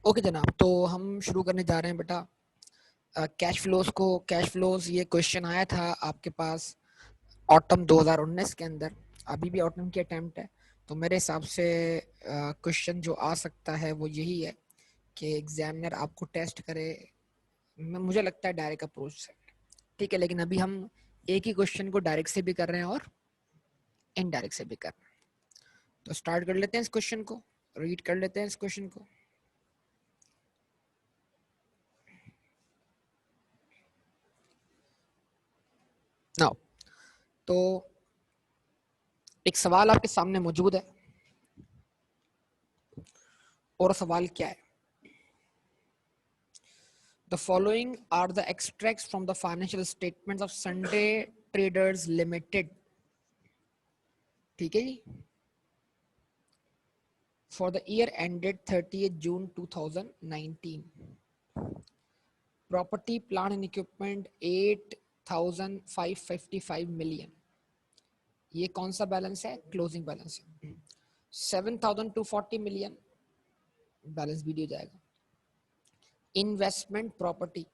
Okay जनाब, तो हम शुरू करने जा रहे हैं बेटा कैश फ्लोज। ये क्वेश्चन आया था आपके पास ऑटम 2019 के अंदर। अभी भी ऑटम की अटेम्प्ट है, तो मेरे हिसाब से क्वेश्चन जो आ सकता है वो यही है कि एग्जामिनर आपको टेस्ट करे। मुझे लगता है डायरेक्ट अप्रोच से, ठीक है, लेकिन अभी हम एक ही क्वेश्चन को डायरेक्ट से भी कर रहे हैं और इनडायरेक्ट से भी कर रहे हैं। तो स्टार्ट कर लेते हैं, इस क्वेश्चन को रीड कर लेते हैं, इस क्वेश्चन को। नाउ, तो एक सवाल आपके सामने मौजूद है, और सवाल क्या है? The following are the extracts from the financial statements of Sunday Traders Limited. ठीक है जी, for the year ended 30th June 2019. Property, plant and equipment 8,555 million. ये कौन सा बैलेंस है? क्लोजिंग बैलेंस है। 7,240 मिलियन बैलेंस भी दिया जाएगा। इन्वेस्टमेंट प्रॉपर्टी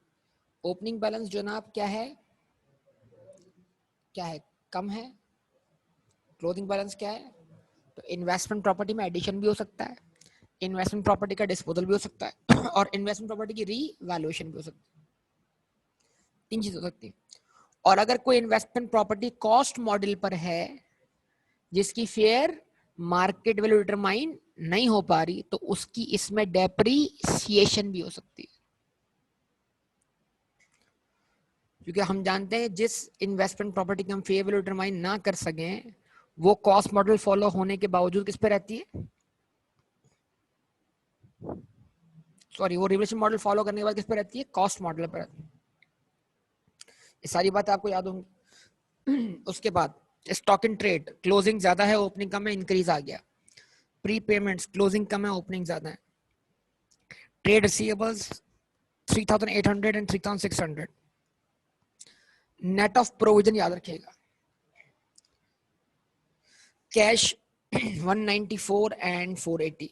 ओपनिंग बैलेंस जो ना आप क्या है कम है। क्लोजिंग बैलेंस क्या है? तो इन्वेस्टमेंट प्रॉपर्टी में एडिशन भी हो सकता है, इन्वेस्टमेंट प्रॉपर्टी का डिस्पोजल भी हो सकता है, और इन्वेस्टमेंट प्रॉपर्टी की रीवैल्यूएशन भी हो सकती है। तीन चीज हो सकती है। और अगर कोई इन्वेस्टमेंट प्रॉपर्टी कॉस्ट मॉडल पर है जिसकी फेयर मार्केट वैल्यू डिटरमाइन नहीं हो पा रही, तो उसकी इसमें डेप्रीसिएशन भी हो सकती है। क्योंकि हम जानते हैं जिस इन्वेस्टमेंट प्रॉपर्टी की हम फेयर वैल्यू डिटरमाइन ना कर सकें, वो कॉस्ट मॉडल फॉलो होने के बावजूद किस पे रहती है? सॉरी, वो रिवैल्यूएशन मॉडल फॉलो करने के बाद किस पे रहती है? कॉस्ट मॉडल पर रहती है। ये सारी बातें आपको याद होंगी। उसके बाद स्टॉक इन ट्रेड, क्लोजिंग ज्यादा है, ओपनिंग कम है, इंक्रीज आ गया। प्री पेमेंट्स, क्लोजिंग कम है, ओपनिंग ज्यादा है। Trade receivables 3,800 and 3,600। Net of provision याद रखिएगा। Cash 194 and 480।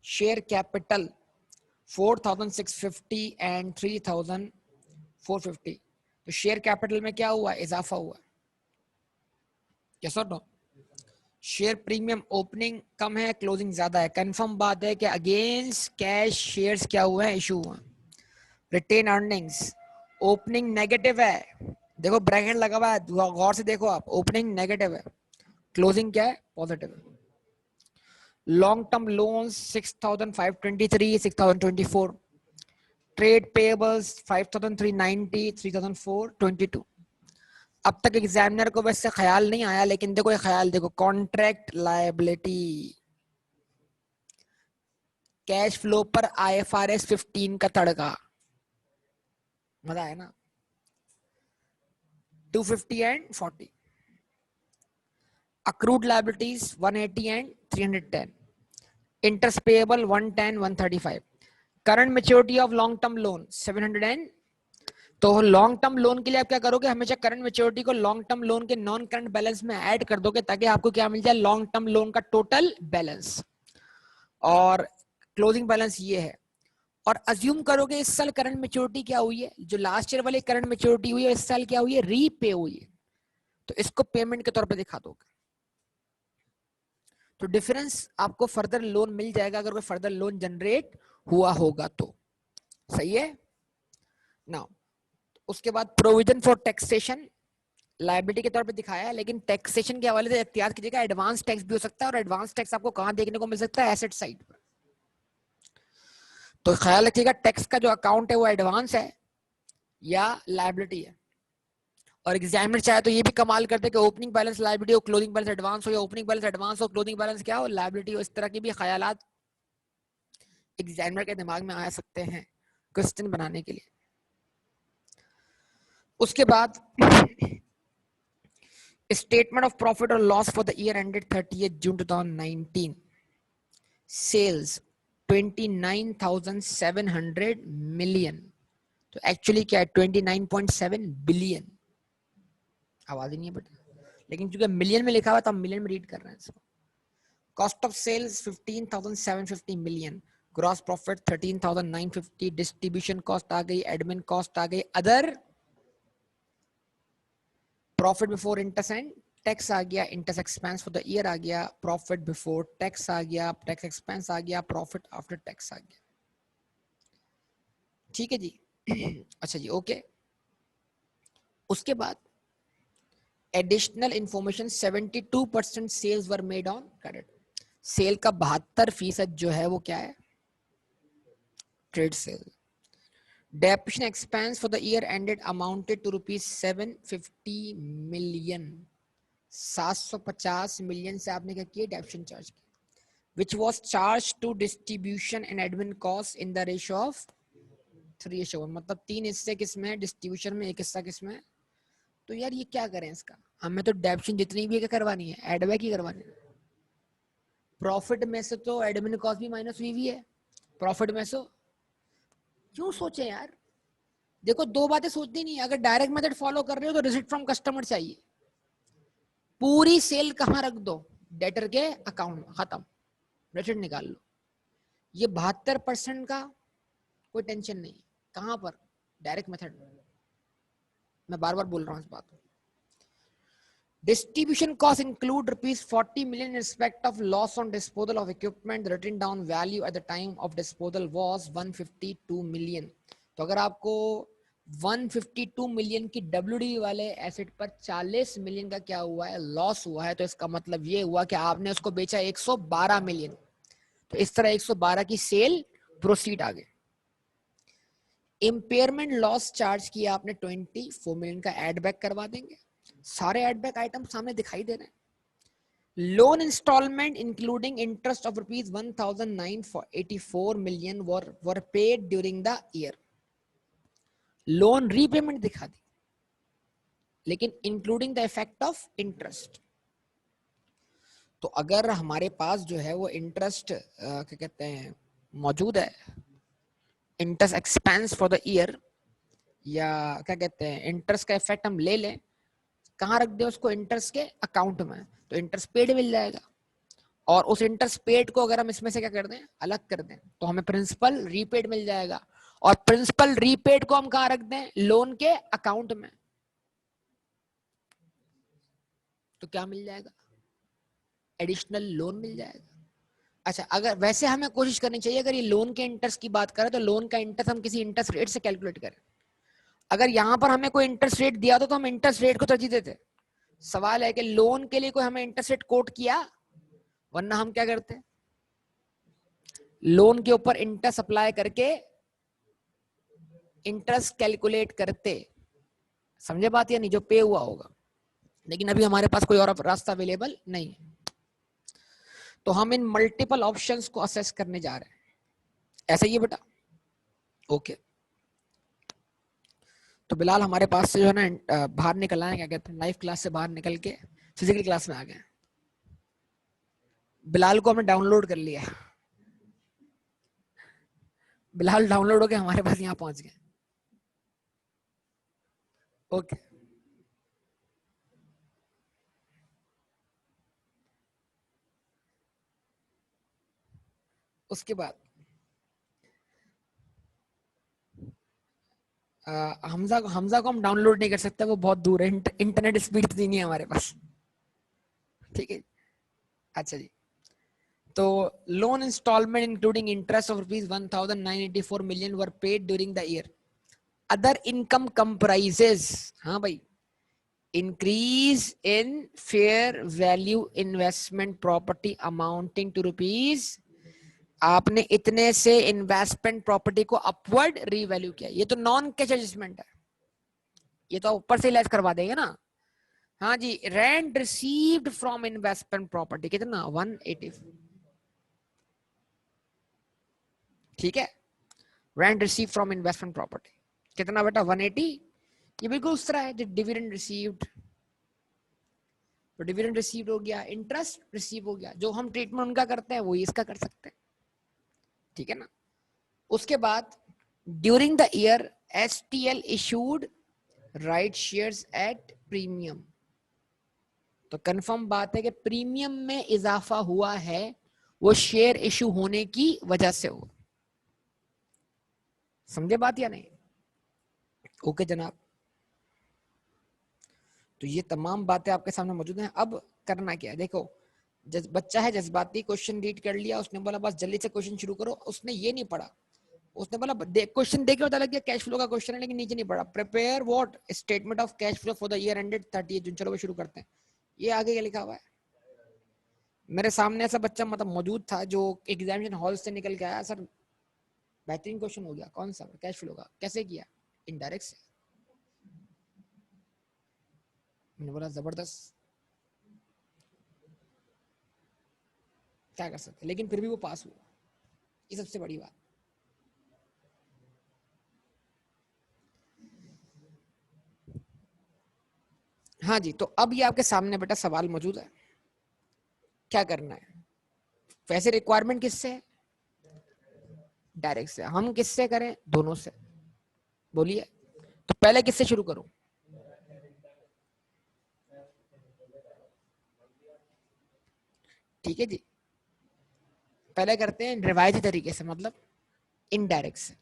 Share capital 4,650 and 3,450। तो शेयर कैपिटल में क्या हुआ? इजाफा हुआ। यस और नो? शेयर प्रीमियम ओपनिंग कम है, क्लोजिंग ज्यादा है। कंफर्म बात है कि अगेंस्ट कैश शेयर्स क्या हुआ है? इशू हुआ। रिटेन अर्निंग्स ओपनिंग नेगेटिव है, देखो ब्रैकेट लगा हुआ है, गौर से देखो आप, ओपनिंग नेगेटिव है, क्लोजिंग क्या है? पॉजिटिव है। Long term loans 6,523 6,024। Trade payables 5,390 3,422। अब तक एग्जामिनर को वैसे ख्याल नहीं आया, लेकिन देखो ये ख्याल देखो, कॉन्ट्रैक्ट लायबिलिटी कैश फ्लो पर IFRS 15 का तड़का। मजा है ना? 250 and 40। accrued liabilities 180 and 310. interest payable 110 135. current maturity of long term loan 700 and, तो लॉन्ग टर्म लोन के लिए आप क्या करोगे? हमेशा करंट मैच्योरिटी को लॉन्ग टर्म लोन के नॉन करंट बैलेंस में ऐड कर दोगे, ताकि आपको क्या मिल जाए? लॉन्ग टर्म लोन का टोटल बैलेंस। और क्लोजिंग बैलेंस ये है। और अज्यूम करोगे इस साल करंट मैच्योरिटी क्या हुई है? जो लास्ट ईयर वाली करंट मैच्योरिटी हुई है, इस साल क्या हुई है? रीपे हुई है। तो इसको पेमेंट के तौर पे दिखा दोगे, तो डिफरेंस आपको फर्दर लोन मिल जाएगा, अगर कोई फर्दर लोन जनरेट हुआ होगा तो। सही है ना? उसके बाद प्रोविजन फॉर टैक्सेशन लायबिलिटी के तौर पे दिखाया है, लेकिन टैक्सेशन के हवाले से एहतियात कीजिएगा, एडवांस टैक्स भी हो सकता है, और एडवांस टैक्स आपको कहां देखने को मिल सकता है? एसेट साइड पर। तो ख्याल रखिएगा, टैक्स का जो अकाउंट है वो एडवांस है या लायबिलिटी है। और एग्जामिनर चाहे तो ये भी कमाल करते कि ओपनिंग बैलेंस लायबिलिटी हो, क्लोजिंग बैलेंस एडवांस हो, या ओपनिंग बैलेंस एडवांस हो, क्लोजिंग बैलेंस क्या हो? लायबिलिटी हो। इस तरह की भी ख्यालात एग्जामिनर के दिमाग में आ सकते हैं क्वेश्चन बनाने के लिए। उसके बाद स्टेटमेंट ऑफ प्रॉफिट और loss for the year ended 30th June 2019। Sales 29,700 million, तो एक्चुअली क्या है? 29.7 बिलियन। आवाज ही नहीं है बेटा, लेकिन चूंकि मिलियन में लिखा हुआ तो हम मिलियन में रीड कर रहे हैं इसको। Cost of sales 15,750 million. Gross profit 13,950, distribution cost आ गई, एडमिन कॉस्ट आ गई, other profit before interest and tax आ गया, interest expense for the year आ गया, प्रॉफिट बिफोर टैक्स आ गया, टैक्स एक्सपेंस आ गया, प्रॉफिट आफ्टर टैक्स आ गया। ठीक है जी। अच्छा जी, ओके। उसके बाद additional information 72% sales were made on credit. Sale का 72% जो है वो क्या है? Trade sale. Depreciation expense for the year ended amounted to rupees 750 million. 750 million से आपने क्या किया? डेप्रिसिएशन चार्ज किया, which was charged to distribution and admin costs in the ratio of 3:1। मतलब 3 हिस्से किसमें है? डिस्ट्रीब्यूशन में, 1 हिस्सा किसमें है? तो यार ये क्या करें इसका? हमें तो डेप्रिसिएशन जितनी भी है क्या करवानी है? एड बैक ही करवानी है। प्रॉफिट में से तो एडमिन कॉस्ट भी माइनस हुई है प्रॉफिट में से। क्यों सोचे यार? देखो दो बातें सोचनी नहीं है। अगर डायरेक्ट मेथड फॉलो कर रहे हो तो रिसिप्ट फ्रॉम कस्टमर चाहिए। पूरी सेल कहां रख दो? डेटर के अकाउंट में, खत्म, रिसिप्ट निकाल लो। ये 72% का कोई टेंशन नहीं। कहां पर? Direct method. मैं बार बार बोल रहा हूं इस बात को। Distribution costs include rupees 40 million in respect of loss on disposal of equipment. The written down value at the time of disposal was 152 million. तो अगर आपको 152 मिलियन की WD वाले एसेट पर 40 मिलियन का क्या हुआ है? लॉस हुआ है। तो इसका मतलब ये हुआ कि आपने उसको बेचा 112 मिलियन। तो इस तरह 112 की सेल प्रोसीड आ गई। इम्पेयरमेंट लॉस चार्ज किया आपने 24 मिलियन का, एड बैक करवा देंगे। सारे एड बैक आइटम सामने दिखाई दे रहे हैं। Loan instalment including interest of rupees 1,984 million were paid during the year. Loan repayment दिखा दी, लेकिन including the effect of interest. तो अगर हमारे पास जो है वो इंटरेस्ट क्या कहते हैं मौजूद है, interest expense for the year, या क्या कहते हैं इंटरेस्ट का इफेक्ट हम ले लें, कहाँ रख दे उसको? इंटरेस्ट के अकाउंट में। तो इंटरेस्ट पेड मिल जाएगा। और उस इंटरेस्ट पेड को अगर हम इसमें से क्या कर दें? अलग कर दें, तो हमें प्रिंसिपल रीपेड मिल जाएगा। और प्रिंसिपल रीपेड को हम कहाँ रख दें? लोन के अकाउंट में। तो क्या मिल जाएगा? एडिशनल लोन मिल जाएगा। अच्छा, अगर वैसे हमें कोशिश करनी चाहिए, अगर ये लोन के इंटरेस्ट की बात करें तो लोन का इंटरेस्ट हम किसी इंटरेस्ट रेट से कैलकुलेट करें। अगर यहां पर हमें कोई इंटरेस्ट रेट दिया तो हम इंटरेस्ट रेट को तरजीह देते। सवाल है कि लोन के लिए कोई हमें इंटरेस्ट रेट कोट किया, वरना हम क्या करते? लोन के ऊपर इंटरेस्ट अप्लाई करके इंटरेस्ट कैलकुलेट करते। समझे बात या नहीं? जो पे हुआ होगा। लेकिन अभी हमारे पास कोई और रास्ता अवेलेबल नहीं है, तो हम इन मल्टीपल ऑप्शंस को असेस करने जा रहे हैं। ऐसा ही है बेटा? ओके। तो बिलाल हमारे पास से जो है ना बाहर निकल आए, क्या कहते हैं, लाइव क्लास से बाहर निकल के फिजिकल क्लास में आ गए। बिलाल को हमने डाउनलोड कर लिया। बिलाल डाउनलोड होके हमारे पास यहाँ पहुंच गए। ओके। उसके बाद हमजा को हम डाउनलोड नहीं कर सकते, वो बहुत दूर है, इंटरनेट स्पीड इतनी नहीं है हमारे पास। ठीक है। अच्छा जी, तो loan instalment including interest of rupees 1,984 million were paid during the year. Other income comprises, हाँ भाई, increase in fair value investment property amounting to rupees, आपने इतने से इन्वेस्टमेंट प्रॉपर्टी को अपवर्ड रीवैल्यू किया। ये तो नॉन कैश एडजस्टमेंट है, ये तो ऊपर से लेस करवा देंगे ना। हाँ जी, rent received from investment property कितना? 180। ठीक है, rent receive from investment property कितना बेटा? 180। ये बिल्कुल उस तरह है जो डिविडेंड रिसीव्ड। तो डिविडेंड रिसीव हो गया, इंटरेस्ट रिसीव हो गया, जो हम ट्रीटमेंट उनका करते हैं वो इसका कर सकते हैं। ठीक है ना? उसके बाद during the year STL issued right shares at premium. तो कंफर्म बात है कि प्रीमियम में इजाफा हुआ है, वो शेयर इशू होने की वजह से हुआ। समझे बात या नहीं? ओके जनाब, तो ये तमाम बातें आपके सामने मौजूद हैं। अब करना क्या है, देखो बच्चा है जज्बाती, क्वेश्चन रीड कर लिया, उसने बोला बस जल्दी से क्वेश्चन शुरू करो, उसने ये नहीं पढ़ा, उसने बोला क्वेश्चन देख के पता लग गया कैश फ्लो का क्वेश्चन है लेकिन नीचे नहीं पढ़ा। Prepare what statement of cash flow for the year ended 30 जून। चलो शुरू करते हैं। ये आगे क्या लिखा हुआ है? मेरे सामने ऐसा बच्चा मतलब मौजूद था जो एग्जामिनेशन हॉल से निकल के आया, सर बेहतरीन क्वेश्चन हो गया, कौन सा? कैश फ्लो का। कैसे किया? इनडायरेक्ट से। मैंने बोला जबरदस्त, क्या कर सकते, लेकिन फिर भी वो पास हुआ, ये सबसे बड़ी बात। हाँ जी, तो अब ये आपके सामने बेटा सवाल मौजूद है, क्या करना है? वैसे रिक्वायरमेंट किससे है? डायरेक्ट से। हम किससे करें? दोनों से। बोलिए, तो पहले किससे शुरू करूं? ठीक है जी, पहले करते हैं रिवायती तरीके से, मतलब इनडायरेक्ट से।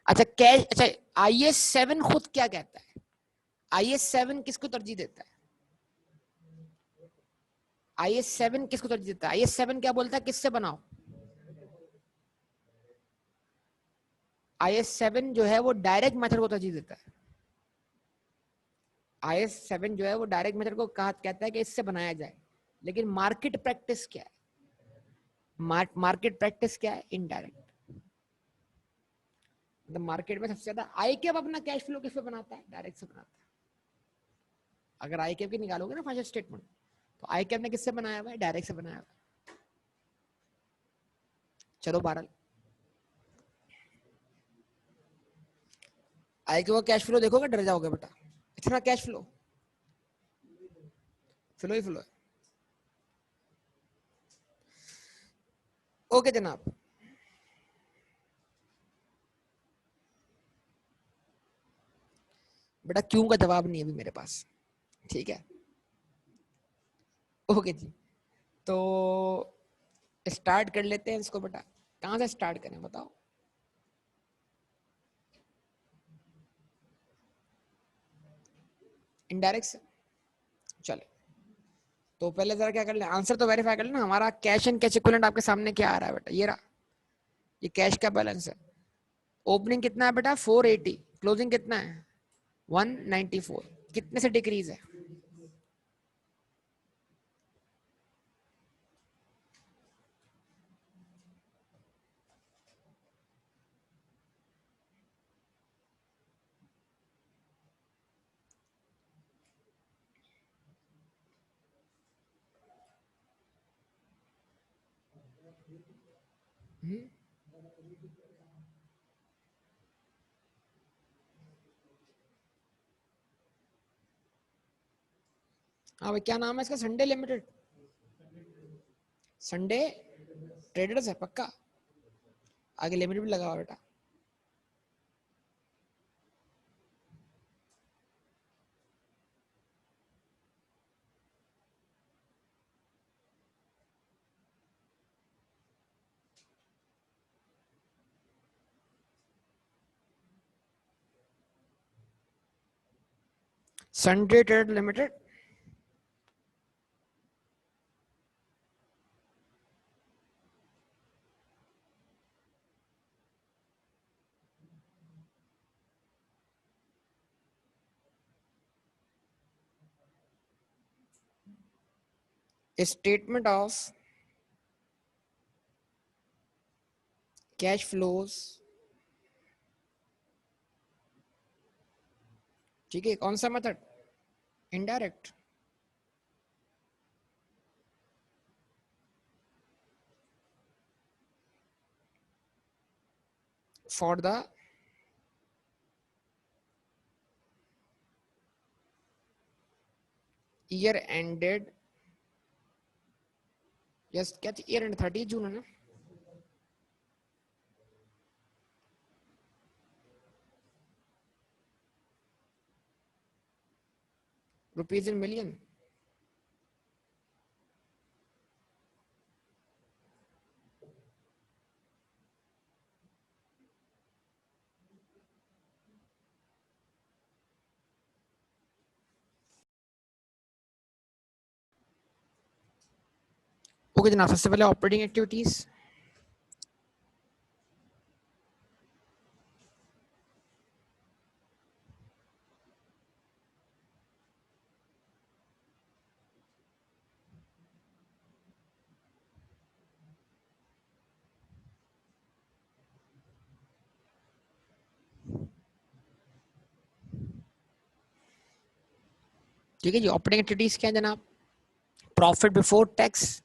अच्छा कैश, अच्छा IS 7 खुद क्या कहता है? IS 7 किसको तरजीह देता है? IS 7 किसको तरजीह देता है? IS 7 क्या बोलता है, किससे बनाओ? IS 7 जो है वो डायरेक्ट मेथड को तरजीह देता है। IS 7 जो है वो डायरेक्ट मेथड को कहा कहता है कि इससे बनाया जाए, लेकिन मार्केट प्रैक्टिस क्या है? मार्केट प्रैक्टिस क्या है? इनडायरेक्ट। मतलब मार्केट में सबसे ज्यादा आई कैप अपना कैश फ्लो किस पे बनाता है? डायरेक्ट से बनाता है। अगर आई कैप की निकालोगे ना फाइनेंशियल स्टेटमेंट, तो आई कैप ने किससे बनाया हुआ है? डायरेक्ट से बनाया हुआ है। चलो बहरहाल, आई कैप का कैश फ्लो देखोगे डर जाओगे बेटा, इतना कैश फ्लो, फ्लो ही फ्लो है। ओके जनाब, बेटा क्यों का जवाब नहीं है अभी मेरे पास, ठीक है? ओके जी, तो स्टार्ट कर लेते हैं इसको बेटा। कहां से स्टार्ट करें बताओ? इनडायरेक्ट से। चले, तो पहले जरा क्या कर ले, आंसर तो वेरीफाई कर लेना। हमारा कैश एंड कैश इक्विवेलेंट आपके सामने क्या आ रहा है बेटा? ये रहा, ये कैश का बैलेंस है। ओपनिंग कितना है बेटा? 480। क्लोजिंग कितना है? 194। कितने से डिक्रीज है? हाँ भाई, क्या नाम है इसका? संडे लिमिटेड, संडे ट्रेडर्स है पक्का? आगे लिमिटेड भी लगा हुआ बेटा। Sunday trade limited. Statement of cash flows, ठीक है? कौन सा method? Indirect. For the year ended, yes क्या ईयर एंड 30 जून है ना? Rupees in million. ओके जनाब, सबसे पहले ऑपरेटिंग एक्टिविटीज। ठीक है जी, ऑपरेटिंग एक्टिविटीज क्या है जनाब? प्रॉफिट बिफोर टैक्स,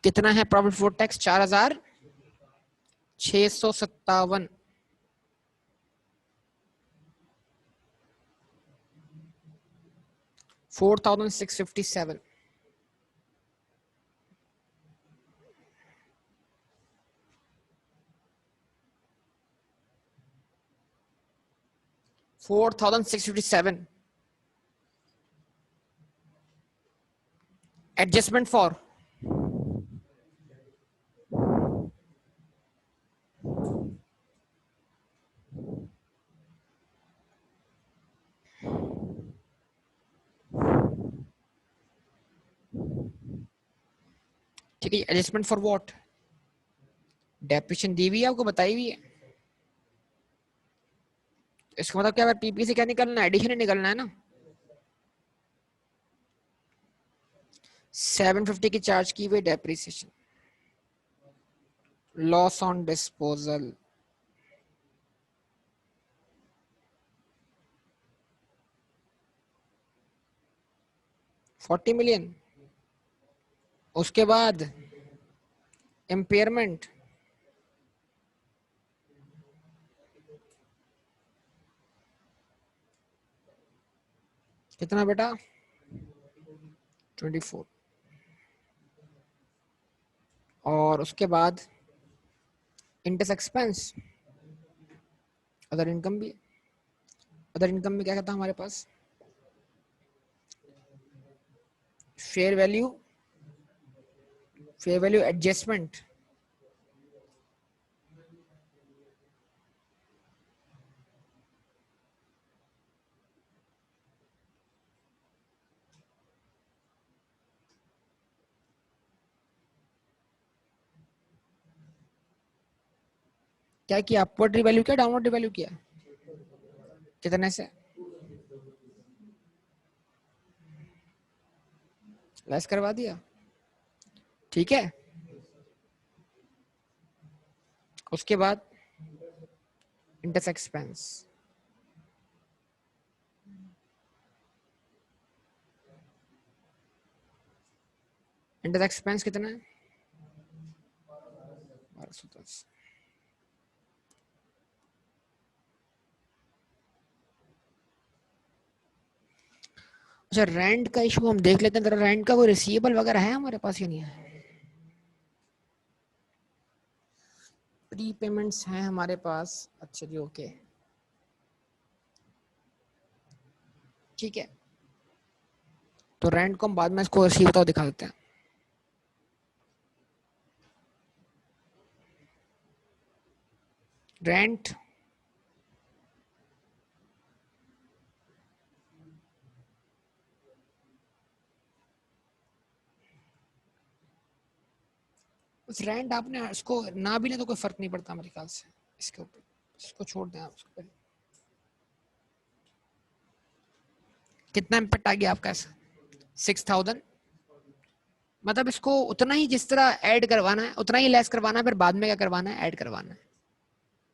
कितना है profit before tax? 4657। 4657। 4657 adjustment for ठीक है, एडजस्टमेंट फॉर व्हाट? डेप्रिसिएशन दी हुई है, आपको बताई हुई है। इसका मतलब क्या, पीपी से क्या निकलना है? एडिशन ही निकलना है ना। 750 की चार्ज की हुई depreciation, loss on disposal, $40 million। उसके बाद इम्पेयरमेंट, कितना बेटा? 24। और उसके बाद इंटरेस्ट एक्सपेंस, अदर इनकम भी। अदर इनकम में क्या था हमारे पास? Fair value, fair value adjustment, क्या किया? अपवर्ड रिवैल्यू किया, डाउनवर्ड रिवैल्यू किया? कितने से? लेस करवा दिया, ठीक है। उसके बाद इंटरेस्ट एक्सपेंस, इंटरेस्ट एक्सपेंस कितना है? 1210। अच्छा, रेंट का इशू हम देख लेते हैं। तेरा रेंट का कोई रिसीवेबल वगैरह है हमारे पास या नहीं है? प्री पेमेंट्स हैं हमारे पास। अच्छा जी, ओके, ठीक है। तो रेंट को हम बाद में इसको रिसीव होता दिखा देते हैं। रेंट उस रेंट आपने इसको ना भी ले तो कोई फर्क नहीं पड़ता मेरे ख्याल से इसके ऊपर। इसको छोड़ दें आप उसको। कितना इम्पैक्ट आ गया आपका ऐसा? 6000। मतलब इसको उतना ही जिस तरह ऐड करवाना है उतना ही लेस करवाना है, फिर बाद में क्या करवाना है? ऐड करवाना है।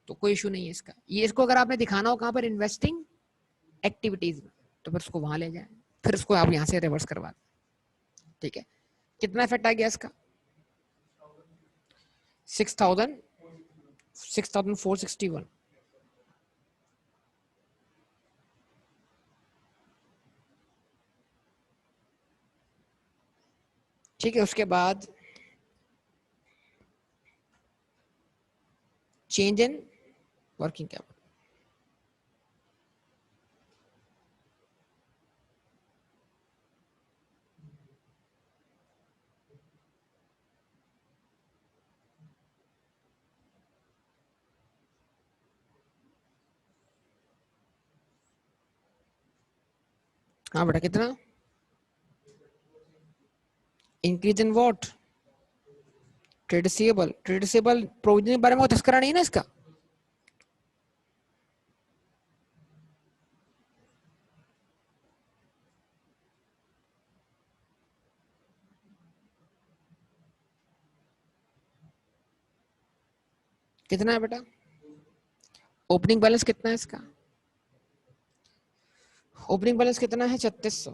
तो कोई इशू नहीं है इसका। ये इसको अगर आपने दिखाना हो कहाँ पर? इन्वेस्टिंग एक्टिविटीज में, तो फिर उसको वहां ले जाए, फिर उसको आप यहाँ से रिवर्स करवा दें। ठीक है, कितना इफेक्ट आ गया इसका? 6000, 6461। ठीक है, उसके बाद चेंज इन वर्किंग कैपिटल। हाँ बेटा कितना? Increase in what? Trade receivable. Trade receivable provision के बारे में तस्करा नहीं है ना इसका। कितना है बेटा? ओपनिंग बैलेंस कितना है इसका? ओपनिंग बैलेंस कितना है? 3600।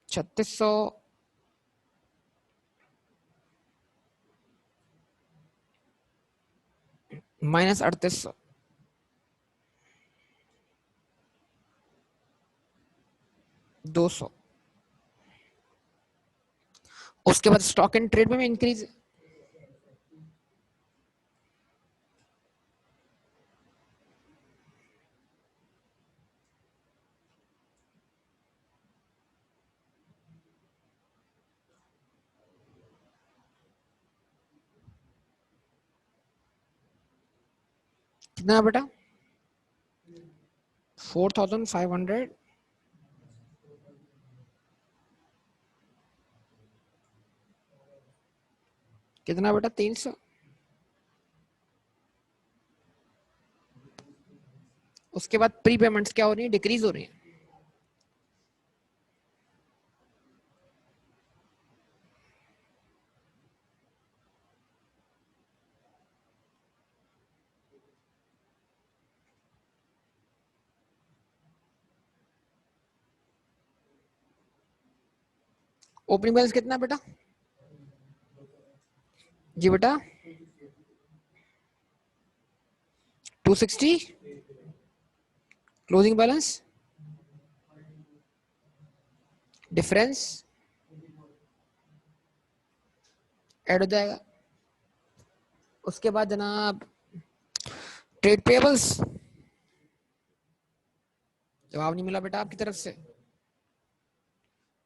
3600 माइनस 3800, 200। उसके बाद स्टॉक एंड ट्रेड में भी इंक्रीज। कितना बेटा? 4500। कितना बेटा? 300। उसके बाद प्री पेमेंट्स क्या हो रही है? डिक्रीज हो रही है। ओपनिंग बैलेंस कितना बेटा? जी बेटा 260। क्लोजिंग बैलेंस डिफरेंस ऐड हो जाएगा। उसके बाद जनाब ट्रेड पेबल्स। जवाब नहीं मिला बेटा आपकी तरफ से।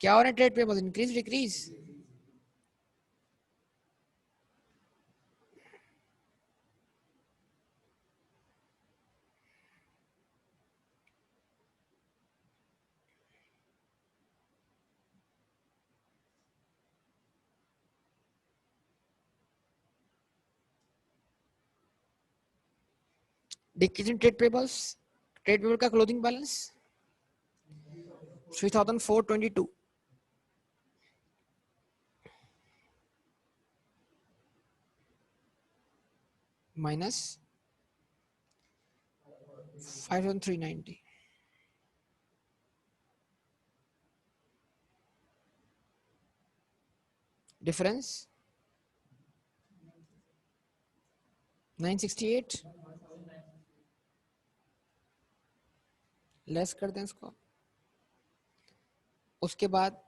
क्या हो रहा है trade payables? Increase decrease? Decrease in trade payables. Trade payable का closing balance 3422 minus 5390। Difference 968। Less कर दें इसको। उसके बाद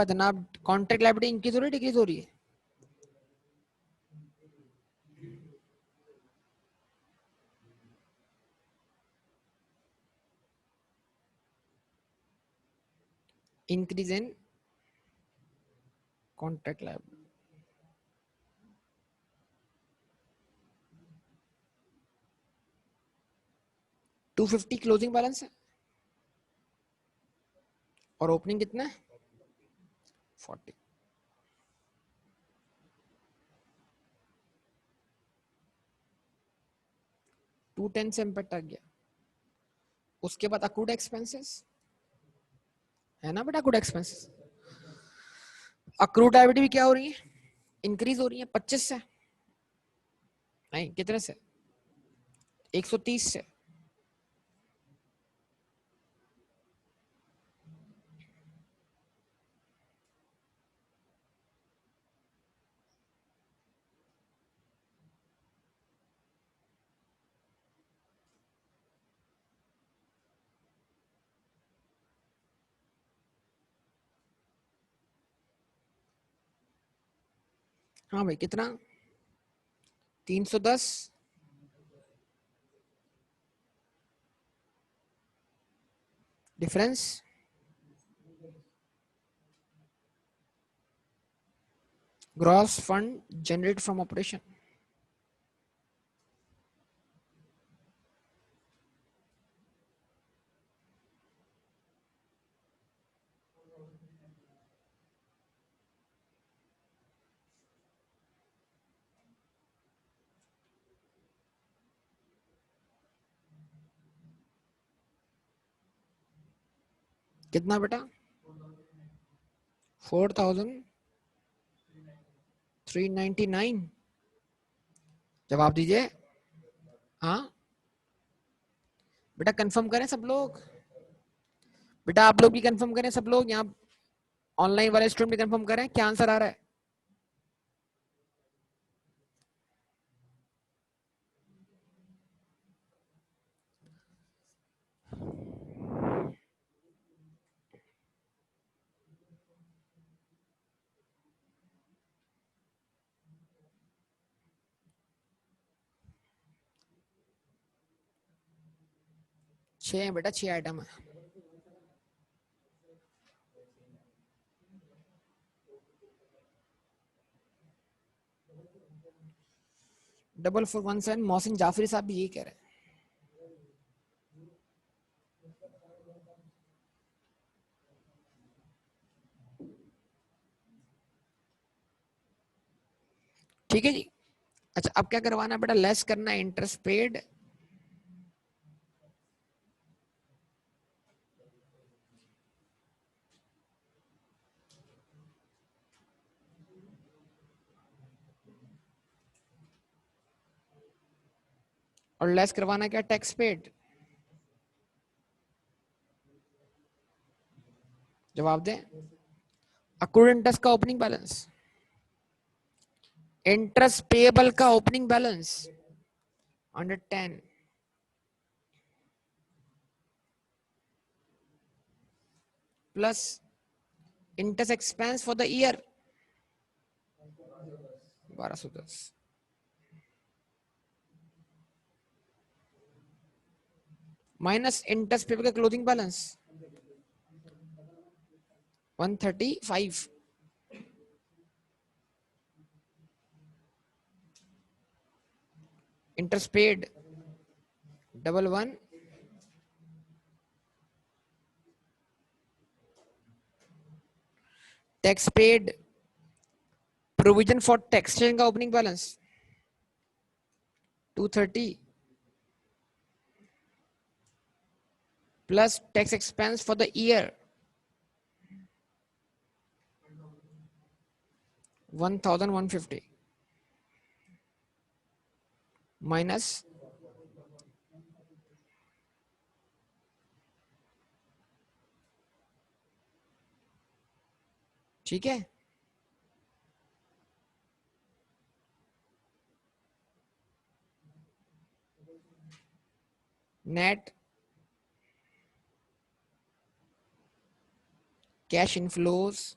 जनाब कॉन्ट्रैक्ट लायबिलिटी इंक्रीज हो रही है डिक्रीज हो रही है? Increase in contract liability. 250 closing balance है और ओपनिंग कितना है? 40। 210 से इम्पैक्ट आ गया। उसके बाद अक्रूड एक्सपेंसेस है ना बेटा? Accrued expenses. अक्रूड लायबिलिटी भी क्या हो रही है? इंक्रीज हो रही है 25 से। नहीं कितने से? 130 से। हाँ भाई कितना? 310 difference gross fund generate from operation. कितना बेटा? 4,399। जवाब दीजिए। हाँ बेटा, कंफर्म करें सब लोग। बेटा आप लोग भी कंफर्म करें, सब लोग यहाँ ऑनलाइन वाले स्टूडेंट भी कंफर्म करें क्या आंसर आ रहा है। छह है बेटा, 6 आइटम है। डबल 417 मोहसिन जाफरी साहब भी यही कह रहे हैं। ठीक है जी। अच्छा अब क्या करवाना है बेटा? लेस करना है इंटरेस्ट पेड और लेस करवाना क्या? Tax paid. जवाब दें। अक्रूड इंटरेस्ट का ओपनिंग बैलेंस, इंटरेस्ट पेएबल का opening balance 110 plus interest expense for the year 1210 minus interest payable का closing balance 135। Interest paid 11, tax paid, provision for taxation का opening balance 230 plus tax expense for the year 1150 minus ठीक है। Net cash inflows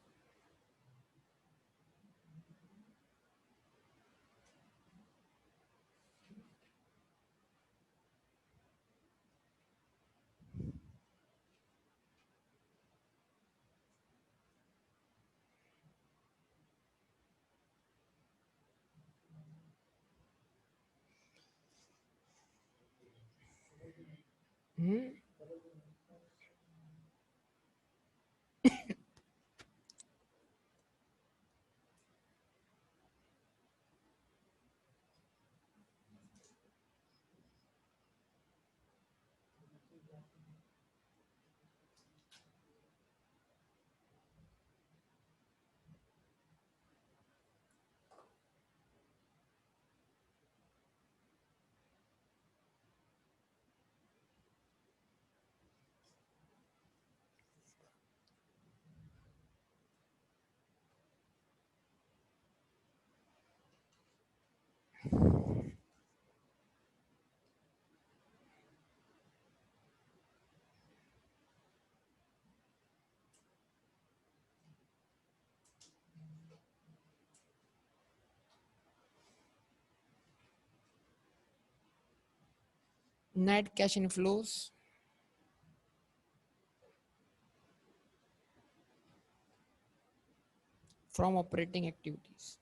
net cash inflows from operating activities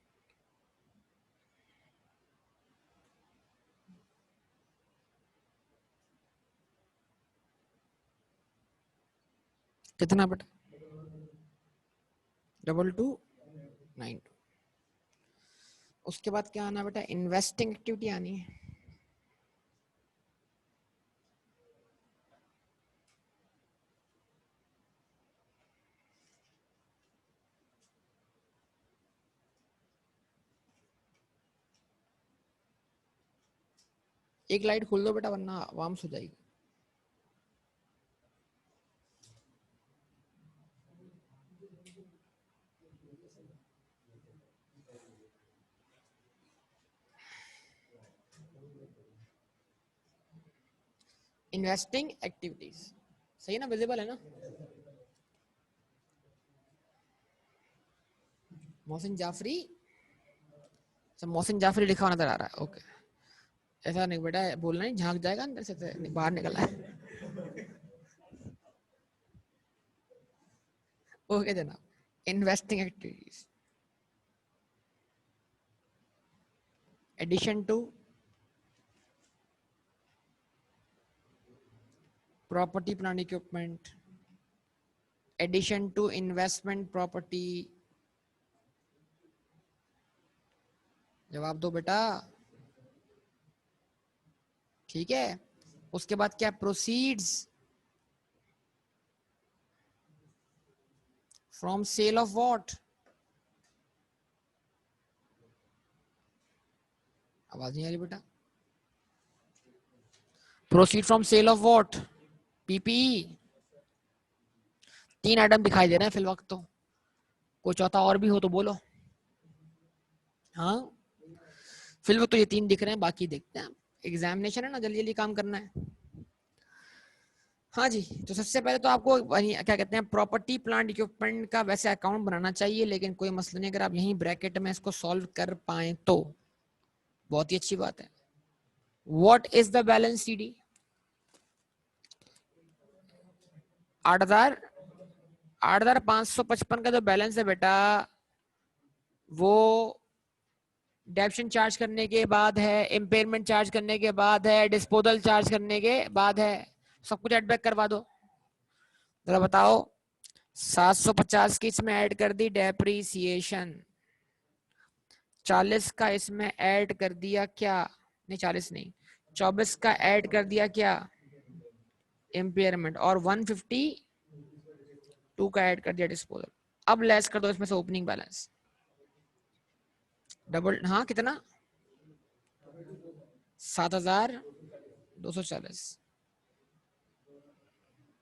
कितना बेटा? 2292। उसके बाद क्या आना बेटा? इन्वेस्टिंग एक्टिविटी आनी है। एक लाइट खोल दो बेटा वरना वार्म्स हो जाएगी। इन्वेस्टिंग एक्टिविटीज सही ना? विजिबल है ना? मोहसिन जाफरी, सब मोहसिन जाफरी लिखा हुआ नजर आ रहा है। ओके, ऐसा नहीं बेटा बोलना नहीं, झांक जाएगा अंदर से, बाहर निकला है। ओके जनाब, investing activities addition to property plant equipment, addition to investment property. जवाब दो बेटा। ठीक है, उसके बाद क्या? Proceeds from sale of what? आवाज नहीं आ रही बेटा। Proceed from sale of what? PPE. 3 item दिखाई दे रहे हैं फिल वक्त, तो कोई चौथा और भी हो तो बोलो। हाँ, फिल वक्त तो ये 3 दिख रहे हैं, बाकी देखते हैं। एग्जामिनेशन है ना, जल्दी जल्दी काम करना है। हाँ जी, तो सबसे पहले तो आपको क्या कहते हैं, प्रॉपर्टी प्लांट इक्विपमेंट का वैसे अकाउंट बनाना चाहिए, लेकिन कोई मसला नहीं, अगर आप यहीं ब्रैकेट में इसको सॉल्व कर पाए तो बहुत ही अच्छी बात है। What is the balance CD? 8,555 का जो बैलेंस है बेटा, वो डेप्शन चार्ज करने के बाद है, इम्पेयरमेंट चार्ज करने के बाद है, डिस्पोजल चार्ज करने के बाद है। सब कुछ एड बैक करवा दो। जरा बताओ, 750 की इसमें ऐड कर दी डेप्रीसिएशन, 40 का इसमें ऐड कर दिया क्या? नहीं 40 नहीं, 24 का ऐड कर दिया क्या? इम्पेयरमेंट, और 152 का ऐड कर दिया डिस्पोजल। अब लेस कर दो इसमें से ओपनिंग बैलेंस। डबल, हाँ कितना? 7,240।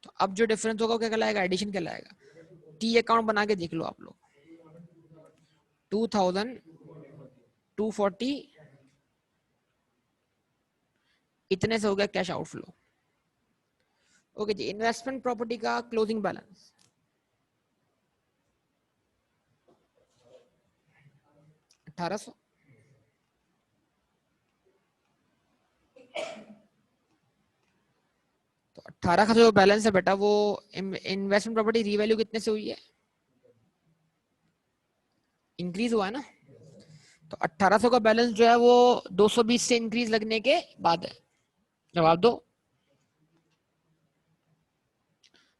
तो अब जो डिफरेंस होगा क्या कहलाएगा? एडिशन कहलाएगा। टी अकाउंट बना के देख लो आप लोग। 2,240 इतने से हो गया कैश आउटफ्लो। ओके जी, इन्वेस्टमेंट प्रॉपर्टी का क्लोजिंग बैलेंस 1,800। तो 18 का जो बैलेंस है बेटा, वो इन्वेस्टमेंट प्रॉपर्टी रीवैल्यू कितने से हुई है? इंक्रीज हुआ है ना? तो 1,800 का बैलेंस जो है वो 220 से इंक्रीज लगने के बाद है। जवाब दो।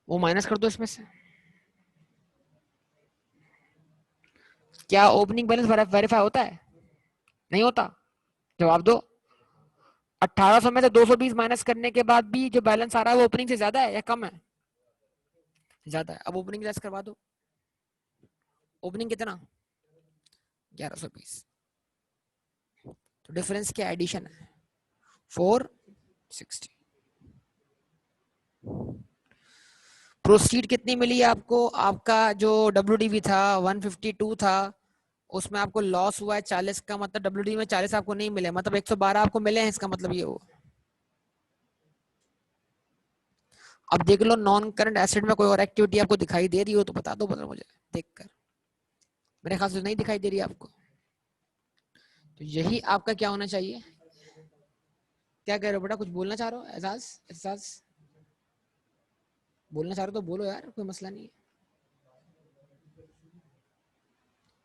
वो माइनस कर दो इसमें से। क्या ओपनिंग बैलेंस वेरीफाई होता है? नहीं होता। जवाब दो। 1,800 में से 220 माइनस करने के बाद भी जो बैलेंस आ रहा है वो ओपनिंग से ज्यादा है या कम है? ज्यादा है। अब ओपनिंग लेस करवा दो। ओपनिंग कितना? 1,120। तो डिफरेंस क्या? एडिशन है, 460। प्रोसीड कितनी मिली आपको? आपका जो डब्ल्यूडीवी था 152 था, उसमें आपको लॉस हुआ है 40 का, मतलब डब्ल्यूडीवी में 40 आपको नहीं मिले, मतलब 112 आपको मिले हैं, इसका मतलब ये हुआ। अब देख लो नॉन करंट एसेट में कोई और एक्टिविटी आपको दिखाई दे रही हो तो बता दो बता मुझे देखकर। मेरे ख्याल से नहीं दिखाई दे रही है आपको, तो यही आपका क्या होना चाहिए? क्या कह रहे हो बेटा? कुछ बोलना चाह रहे हो? एजाज, एजाज बोलना चाह रहे हो तो बोलो यार, कोई मसला नहीं है।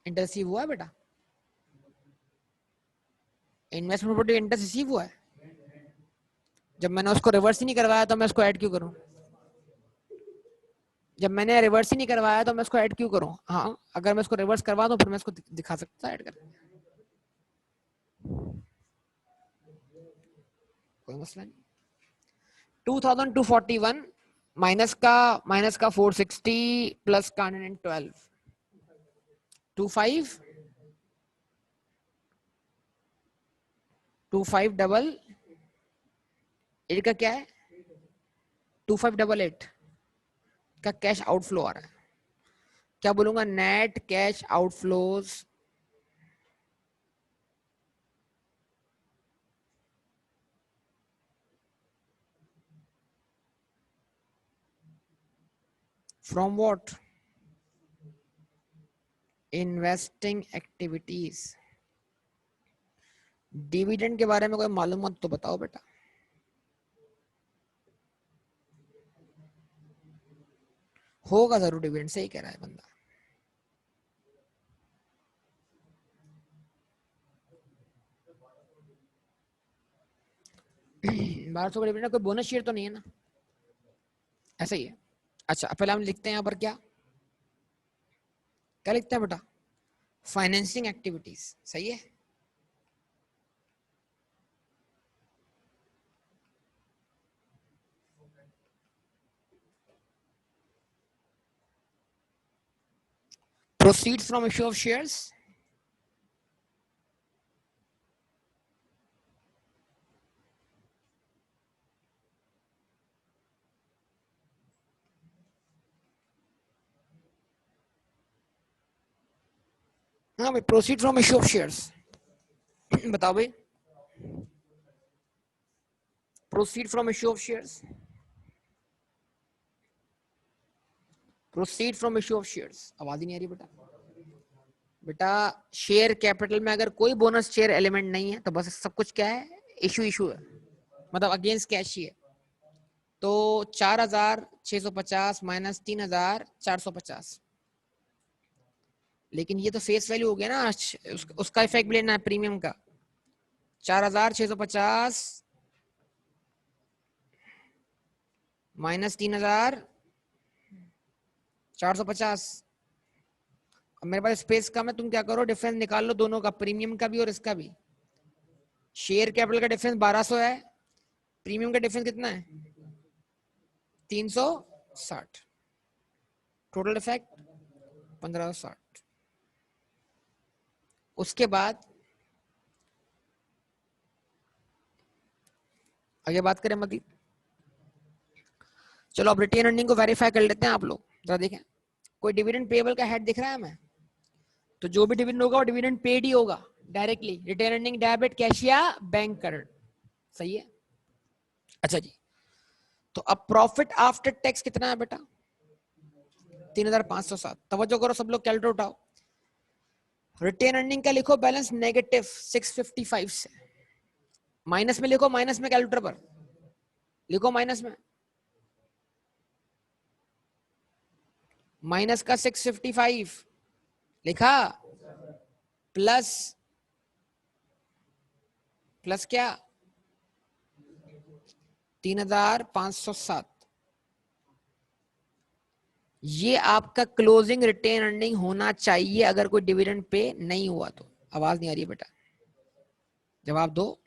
इंटरेस्ट रिसीव हुआ है बेटा? इन्वेस्टमेंट प्रॉपर्टी इंटरेस्ट रिसीव हुआ है? जब मैंने उसको रिवर्स ही नहीं करवाया तो मैं उसको ऐड क्यों करूं? जब मैंने रिवर्स ही नहीं करवाया तो मैं इसको ऐड क्यों करूं? हाँ, अगर मैं इसको रिवर्स करवा दूं फिर मैं इसको दिखा सकता ऐड करके, कोई मसला नहीं। 2241 माइनस का 460 प्लस का 112, 25 डबल 8 का क्या है, 2588 का कैश आउटफ्लो आ रहा है। क्या बोलूंगा? Net cash outflows from what? Investing activities. Dividend के बारे में कोई मालूमात तो बताओ बेटा। होगा जरूर डिविडेंड, सही कह रहा है बंदा। बारह सौ का डिविडेंड, कोई बोनस शेयर तो नहीं है ना? ऐसा ही है। अच्छा, पहले हम लिखते हैं यहाँ पर क्या क्या लिखते हैं बेटा? फाइनेंसिंग एक्टिविटीज, सही है। Proceeds from issue of shares, हाँ भाई, proceed from issue of shares. बताओ भाई, proceed from issue of shares, proceed from issue of shares. आवाज ही नहीं आ रही बेटा। बेटा, शेयर कैपिटल में अगर कोई बोनस शेयर एलिमेंट नहीं है तो बस सब कुछ क्या है? इशू है, मतलब अगेंस्ट कैश ही है। तो 4650 माइनस 3450, लेकिन ये तो फेस वैल्यू हो गया ना, उसका इफेक्ट भी लेना है प्रीमियम का। 4650 माइनस 3450। अब मेरे पास स्पेस कम है, तुम क्या करो, डिफरेंस निकाल लो दोनों का, प्रीमियम का भी और इसका भी। शेयर कैपिटल का डिफरेंस 1200 है, प्रीमियम का डिफरेंस कितना है? 360। Total effect 1560। उसके बाद आगे बात करें मजीद। चलो अब रिटेन अर्निंग को वेरीफाई कर लेते हैं आप लोग, जरा देखें। कोई डिविडेंड पेबल का हेड दिख रहा है हमें? तो जो भी डिविडेंड होगा वो डिविडेंड पेड ही होगा directly. Retain earning debit cash या बैंक करंट, सही है। अच्छा जी, तो अब प्रॉफिट आफ्टर टैक्स कितना है बेटा? 3507। तवज्जो करो सब लोग, कैलकुलेटर उठाओ। रिटेन अर्निंग का लिखो बैलेंस नेगेटिव 655 से, माइनस में लिखो, माइनस में कैलकुलेटर पर लिखो, माइनस में, माइनस का 655 लिखा, प्लस, प्लस क्या? 3507। ये आपका क्लोजिंग रिटेन अर्निंग होना चाहिए अगर कोई डिविडेंड पे नहीं हुआ तो। आवाज नहीं आ रही है बेटा, जवाब दो।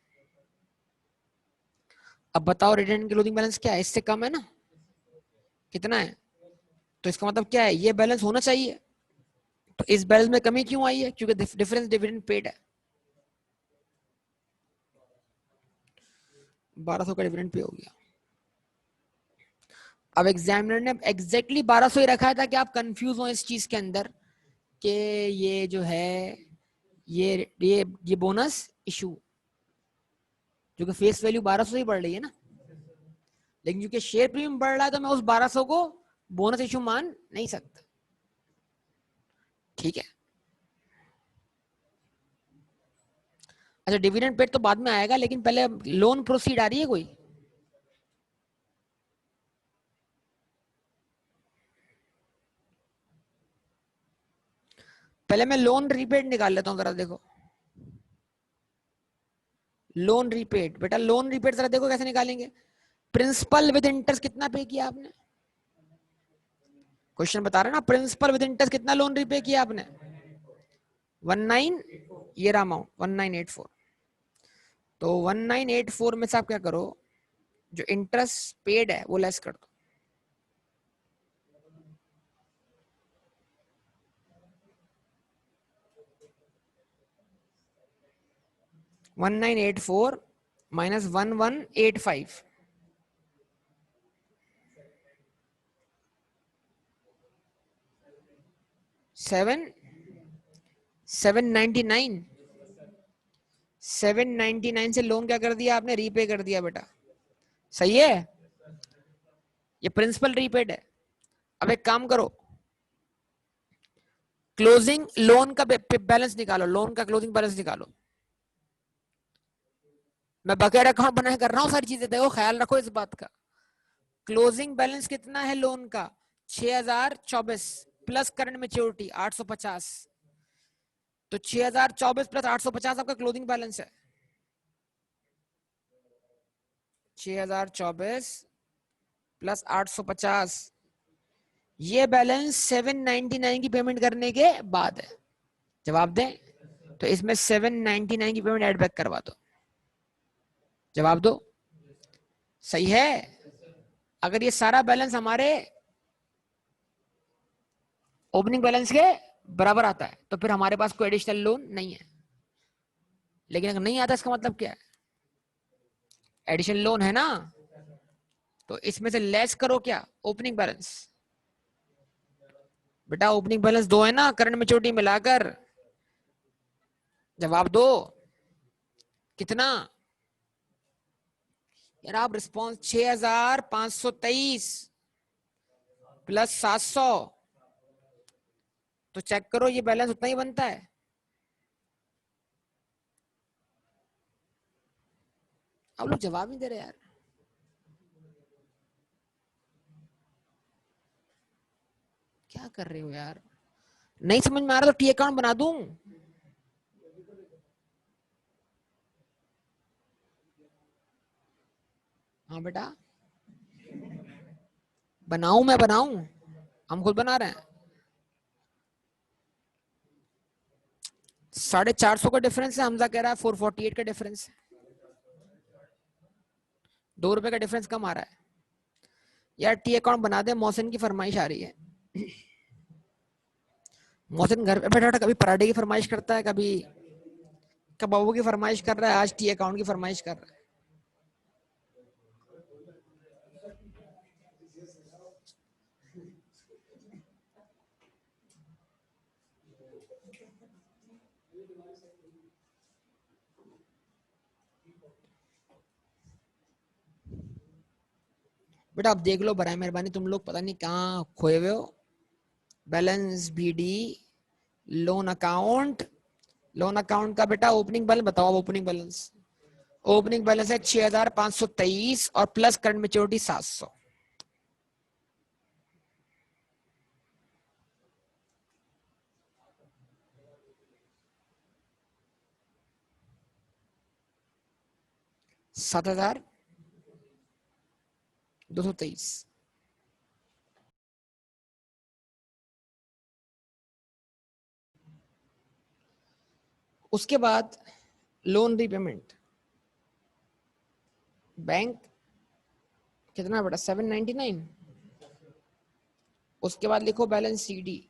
अब बताओ रिटेन क्लोजिंग बैलेंस क्या है? इससे कम है ना? कितना है? तो इसका मतलब क्या है? ये बैलेंस होना चाहिए। तो इस बैलेंस में कमी क्यों आई है? क्योंकि डिफरेंस डिविडेंड पेड है। 1200 का डिविडेंड पे हो गया। अब एग्जामिनर ने एग्जैक्टली 1200 ही रखा था कि आप कंफ्यूज हो इस चीज के अंदर कि ये जो है ये बोनस इशू, जो कि फेस वैल्यू 1200 ही बढ़ रही है ना, लेकिन क्योंकि शेयर प्रीमियम बढ़ रहा है तो मैं उस 1200 को बोनस इशू मान नहीं सकता। ठीक है। अच्छा, डिविडेंड पेड तो बाद में आएगा, लेकिन पहले लोन प्रोसीड आ रही है कोई? पहले मैं लोन रीपेड निकाल लेता हूं, जरा देखो। लोन रीपेड, बेटा लोन रीपेड जरा देखो कैसे निकालेंगे। प्रिंसिपल विद इंटरेस्ट कितना पे किया आपने? क्वेश्चन बता रहे ना, प्रिंसिपल विद इंटरेस्ट कितना लोन रीपे किया आपने? 19, ये रहा अमाउंट 1984। तो 1984 में से आप क्या करो, जो इंटरेस्ट पेड है वो लेस कर दो। 1984 माइनस 1185, 799। 799 से लोन क्या कर दिया आपने? रीपे कर दिया बेटा, सही है। ये प्रिंसिपल रीपेड है। अब एक काम करो, क्लोजिंग लोन का बैलेंस निकालो, लोन का क्लोजिंग बैलेंस निकालो। मैं बकाया अकाउंट बनाए कर रहा हूँ सारी चीजें, देखो ख्याल रखो इस बात का। क्लोजिंग बैलेंस कितना है लोन का? 6024 प्लस करंट मैच्योरिटी 850। तो 6024 प्लस 850 आपका क्लोजिंग बैलेंस है। 6024 प्लस 850, ये बैलेंस 799 की पेमेंट करने के बाद है। जवाब दें तो इसमें 799 की पेमेंट ऐड बैक करवा दो। जवाब दो, सही है। अगर ये सारा बैलेंस हमारे ओपनिंग बैलेंस के बराबर आता है तो फिर हमारे पास कोई एडिशनल लोन नहीं है। लेकिन अगर नहीं आता इसका मतलब क्या है? एडिशनल लोन है ना, तो इसमें से लेस करो क्या? Opening balance. बेटा ओपनिंग बैलेंस 2 है ना, करंट मैच्योरिटी मिलाकर। जवाब दो, कितना? यार आप रिस्पॉन्स 6523 प्लस 700, तो चेक करो ये बैलेंस उतना ही बनता है। आप लोग जवाब नहीं दे रहे यार, क्या कर रहे हो यार? नहीं समझ में आ रहा तो टी अकाउंट बना दूं? हाँ बेटा, बनाऊं? मैं बनाऊं? हम खुद बना रहे हैं। 450 का डिफरेंस है, हमजा कह रहा है 448 का डिफरेंस है। 2 रुपए का डिफरेंस कम आ रहा है। यार टी अकाउंट बना दे, मौसम की फरमाइश आ रही है। मौसम घर पे बैठा बैठा कभी पराठे की फरमाइश करता है, कभी कबाबों की फरमाइश कर रहा है, आज टी अकाउंट की फरमाइश कर रहा है। बेटा आप देख लो, बराए मेहरबानी, तुम लोग पता नहीं कहाँ खोए हुए हो। Balance BD loan account, loan account का बेटा ओपनिंग बैलेंस बताओ। ओपनिंग बैलेंस, ओपनिंग बैलेंस है 6523 और प्लस करंट मेच्योरिटी 700। सात हजार 223। उसके बाद लोन रीपेमेंट बैंक कितना बेटा? 799। उसके बाद लिखो बैलेंस सीडी,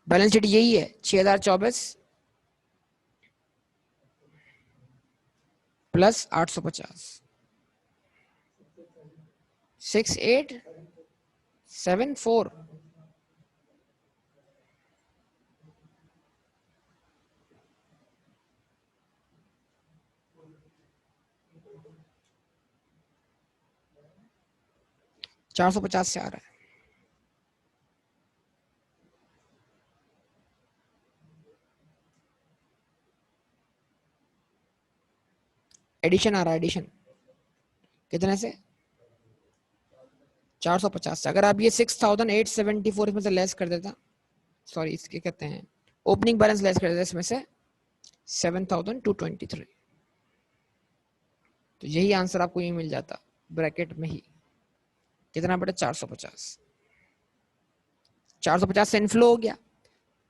बैलेंस शीट यही है 6024 प्लस 850, 6874। 450 से आ रहा है। एडिशन आ रहा है, एडिशन कितने से? 450 से। अगर आप ये 6874 इसमें से लेस कर देता, सॉरी इसके कहते हैं ओपनिंग बैलेंस लेस कर देता इसमें से 7223, तो यही आंसर आपको ये मिल जाता ब्रैकेट में ही। कितना बेटा? 450। 450 से इनफ्लो हो गया।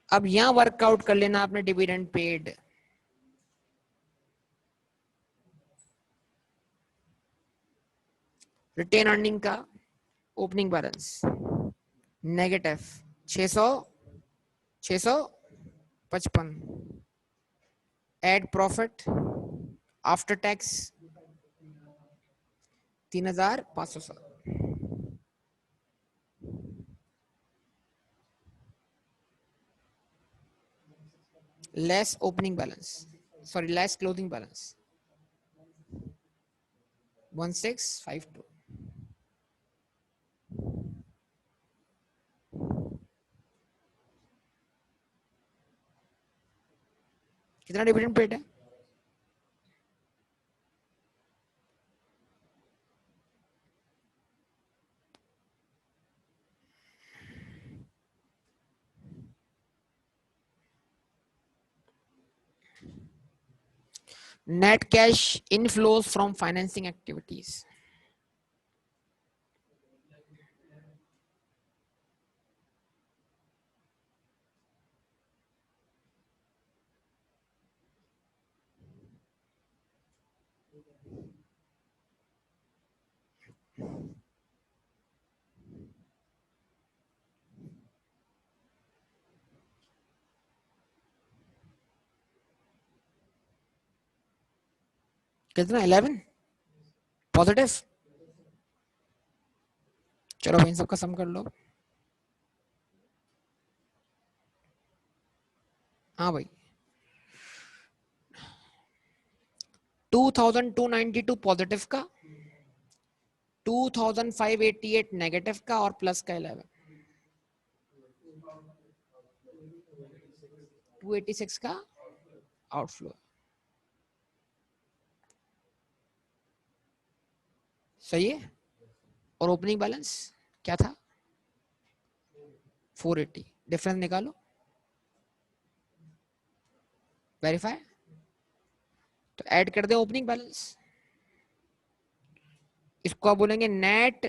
अब यहां वर्कआउट कर लेना आपने डिविडेंड पेड। रिटेन अर्निंग का opening balance negative 655। Add profit after tax 3507। Less opening balance, sorry less closing balance 1652। कितना डिविडेंड पेड है? Net cash inflows from financing activities कितना 11 पॉजिटिव। चलो भाई इन सबका सम कर लो। हाँ भाई 2292 पॉजिटिव का, 2588 नेगेटिव का और प्लस का 11, 286 का आउटफ्लो। सही है। और ओपनिंग बैलेंस क्या था? 480। डिफरेंस निकालो, वेरीफाई। तो ऐड कर दे ओपनिंग बैलेंस। इसको आप बोलेंगे net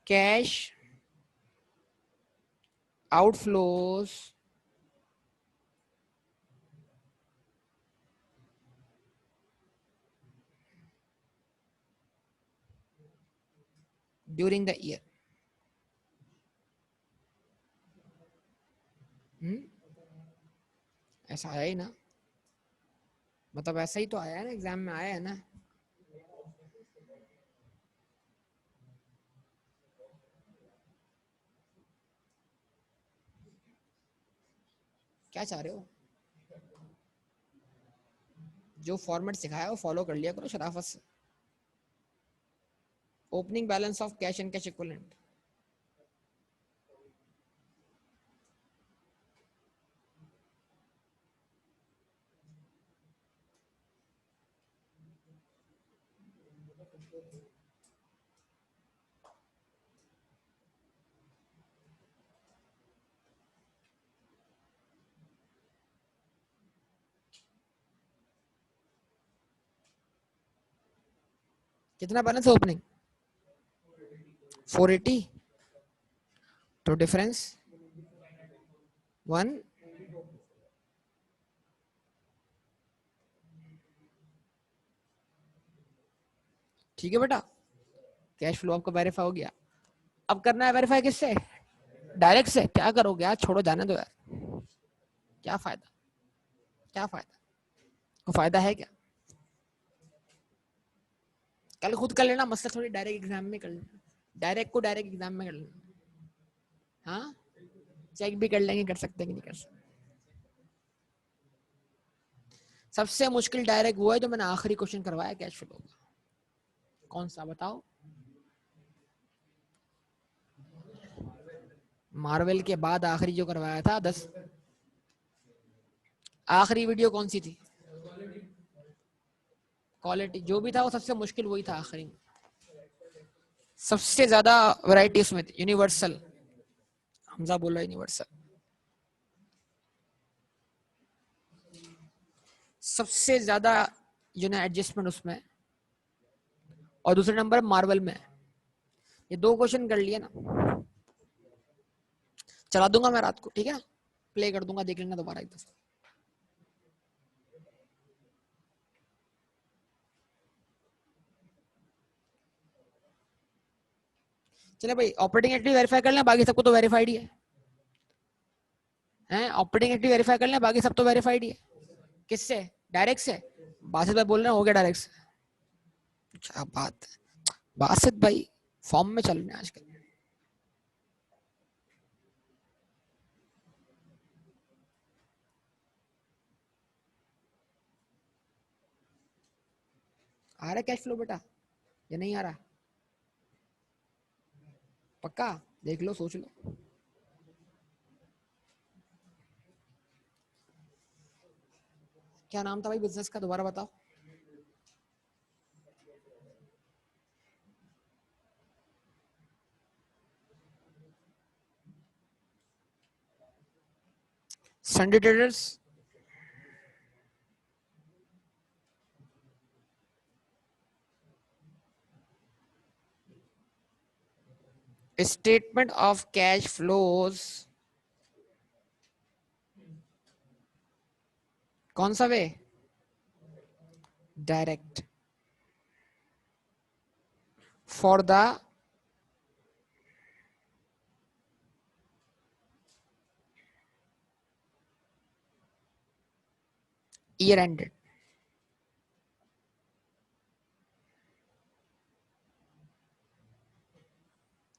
cash outflows during the year. ऐसा आया ही ना, मतलब ऐसा ही तो आया है ना, एग्जाम में आया है ना। क्या चाह रहे हो? जो फॉर्मेट सिखाया वो फॉलो कर लिया करो शराफत से। Opening balance of cash and cash equivalent. कितना बैलेंस है ओपनिंग? 480। तो डिफरेंस 1। ठीक है बेटा, कैश फ्लो आपका वेरीफाई हो गया। अब करना है वेरीफाई किससे? डायरेक्ट से। क्या करोगे यार, छोड़ो जाने दो यार, क्या फायदा, क्या फायदा, को फायदा है क्या? कल खुद कर लेना, मसला थोड़ी डायरेक्ट एग्जाम में कर लेना। डायरेक्ट को डायरेक्ट एग्जाम में कर लेना। हाँ चेक भी कर लेंगे, कर सकते हैं कि नहीं कर सकते। सबसे मुश्किल डायरेक्ट वो है जो मैंने आखिरी क्वेश्चन करवाया कैश फ्लो का। कौन सा बताओ? मार्वल के बाद आखिरी जो करवाया था 10। आखिरी वीडियो कौन सी थी? क्वालिटी जो भी था वो सबसे मुश्किल वही था आखिरी में। सबसे ज्यादा वैरायटी उसमें थी। यूनिवर्सल, हमजा बोला यूनिवर्सल। सबसे ज्यादा जो ना एडजस्टमेंट उसमें, और दूसरे नंबर मार्वल में। ये दो क्वेश्चन कर लिए ना, चला दूंगा मैं रात को, ठीक है, प्ले कर दूंगा, देख लेना दोबारा एक दफा। चले भाई, ऑपरेटिंग एक्टिव वेरीफाई कर लें, बाकी सबको तो वेरीफाइड ही है, ऑपरेटिंग एक्टिव वेरीफाई कर लें, बाकी सब तो वेरीफाइड ही है। किससे? डायरेक्ट से? बासित भाई बोल रहे हैं हो गया डायरेक्ट से। क्या बात है बासित भाई, फॉर्म में चल रहे हैं आजकल। आ रहा है कैश फ्लो बेटा या नहीं आ रहा? पक्का? देख लो, सोच लो। क्या नाम था भाई बिजनेस का, दोबारा बताओ। Sunday traders. Statement of cash flows. कौन सा way? Direct for the year ended.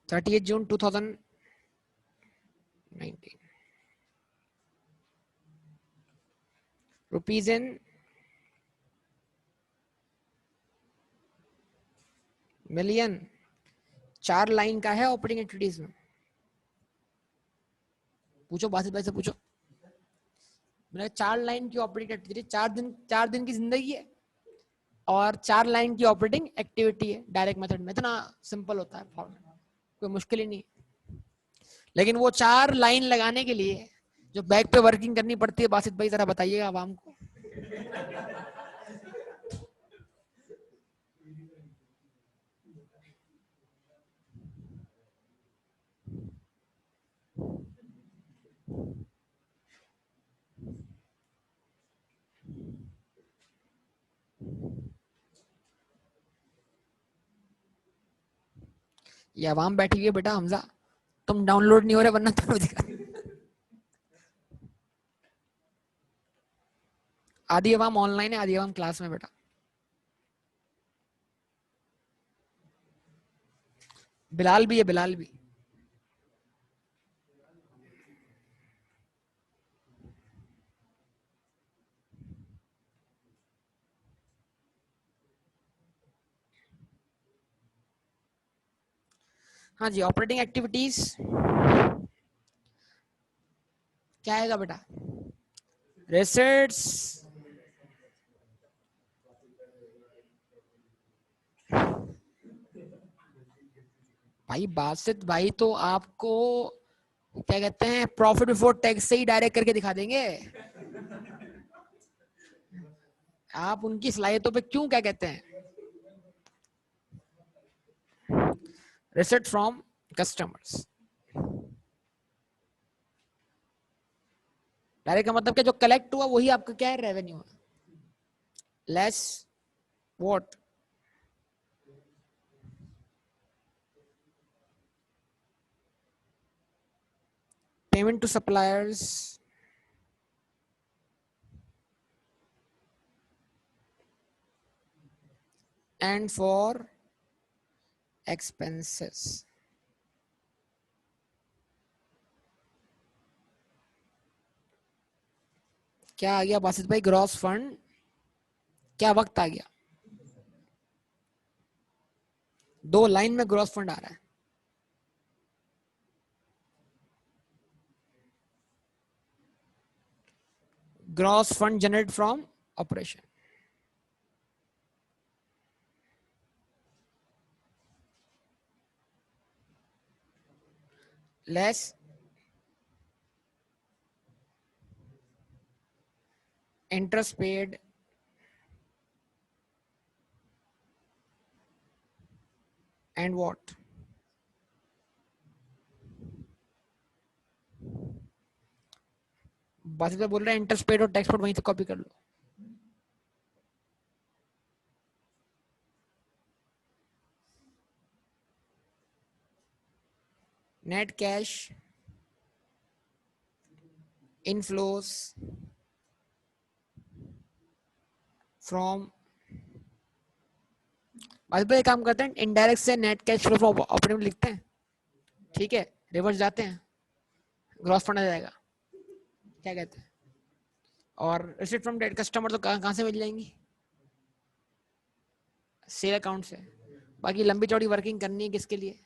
30 June 2019। Rupees in million. 4 line का है ऑपरेटिंग एक्टिविटीज में। पूछो बासित भाई से पूछो। मैंने 4 लाइन की ऑपरेटिंग एक्टिविटी, 4 दिन की जिंदगी है, और 4 लाइन की ऑपरेटिंग एक्टिविटी है डायरेक्ट मेथड में। इतना सिंपल होता है फॉर्मूला, कोई मुश्किल ही नहीं। लेकिन वो 4 लाइन लगाने के लिए जो बैक पे वर्किंग करनी पड़ती है, बासित भाई जरा बताइएगा आवाम को। ये आवाम बैठी हुई है बेटा हमजा, तुम डाउनलोड नहीं हो रहे वरना तुम्हें दिखा। आधी आवाम ऑनलाइन है, आधी आवाम क्लास में बेटा। बिलाल भी है, बिलाल भी। हाँ जी, ऑपरेटिंग एक्टिविटीज क्या आएगा बेटा? रेसेट्स। भाई बासित भाई तो आपको क्या कहते हैं, प्रॉफिट बिफोर टैक्स से ही डायरेक्ट करके दिखा देंगे। आप उनकी सलाहियतों पे क्यों क्या कहते हैं, रिसिट फ्रॉम कस्टमर्स। डायरेक्ट का मतलब क्या, जो कलेक्ट हुआ वही आपका क्या है, रेवेन्यू है, less what? Payment to suppliers and for expenses. क्या आ गया बासित भाई? Gross fund. क्या वक्त आ गया? 2 लाइन में ग्रॉस फंड आ रहा है। Gross fund generate from operation less interest paid and what? बात तो बोल रहे हैं इंटरेस्ट पेड और टैक्स पेड वहीं से कॉपी कर लो। नेट कैश इनफ्लोस फ्रॉम, आज भाई काम करते हैं इनडायरेक्ट से net cash flow from operating लिखते हैं, ठीक है, रिवर्स जाते हैं, ग्रॉस फंड आ जाएगा, क्या कहते हैं। और रिसीट फ्रॉम डेट कस्टमर तो कहाँ से मिल जाएंगी, सेल अकाउंट से। बाकी लंबी चौड़ी वर्किंग करनी है किसके लिए,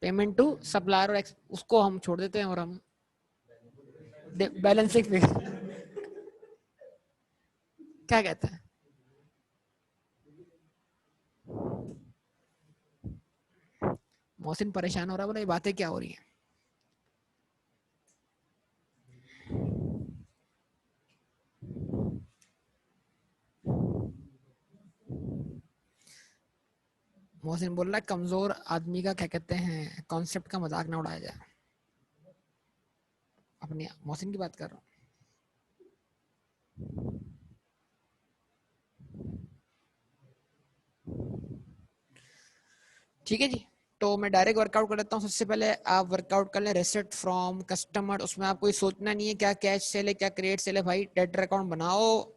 पेमेंट टू सप्लायर और उसको हम छोड़ देते हैं और हम बैलेंसिंग फिगर क्या कहते हैं। मोहसिन परेशान हो रहा है, बोला ये बातें क्या हो रही है। मोहसिन बोल रहा है कमजोर आदमी का क्या कहते हैं कॉन्सेप्ट का मजाक ना उड़ाया जाए। अपनी मोहसिन की बात कर रहा हूँ। ठीक है जी, तो मैं डायरेक्ट वर्कआउट कर लेता हूँ। सबसे पहले आप वर्कआउट कर लें रेसिट फ्रॉम कस्टमर, उसमें आपको कोई सोचना नहीं है क्या कैश सेल है क्या क्रेडिट सेल है, भाई डेटर अकाउंट बनाओ।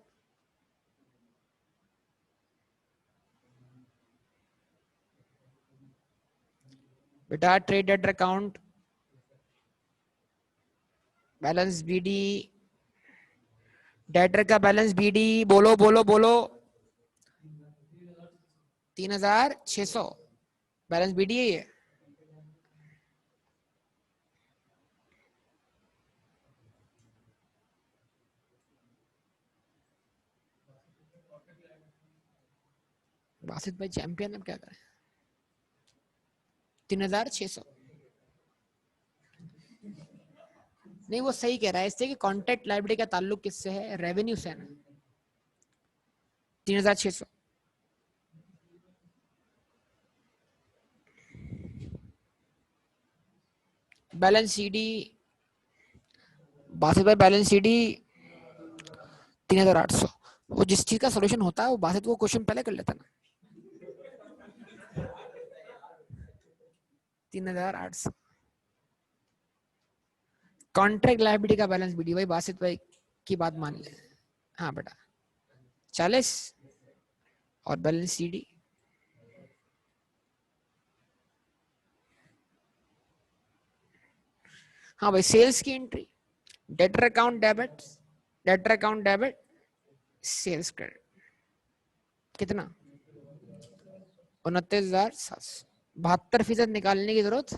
बेटा trade debtor account balance BD, debtor का बैलेंस बीडी बोलो बोलो बोलो 3600 बैलेंस बीडी है ये। बासित भाई चैंपियन, अब क्या करें। 3600 नहीं, वो सही कह रहा है इससे कि कॉन्ट्रैक्ट लायबिलिटी का ताल्लुक किससे है, रेवेन्यू से है ना। 3600 बैलेंस सीडी, बासित भाई बैलेंस सीडी 3800। वो जिस चीज का सोल्यूशन होता है वो बासित वो क्वेश्चन पहले कर लेता ना। 3800 कॉन्ट्रैक्ट लायबिलिटी का बैलेंस बीडी, भाई बासित भाई की बात मान ले। हाँ बेटा 40 और बैलेंस सीडी। हाँ भाई सेल्स की एंट्री, debtor account debit, debtor account debit sales credit कितना 29,772 निकालने की जरूरत,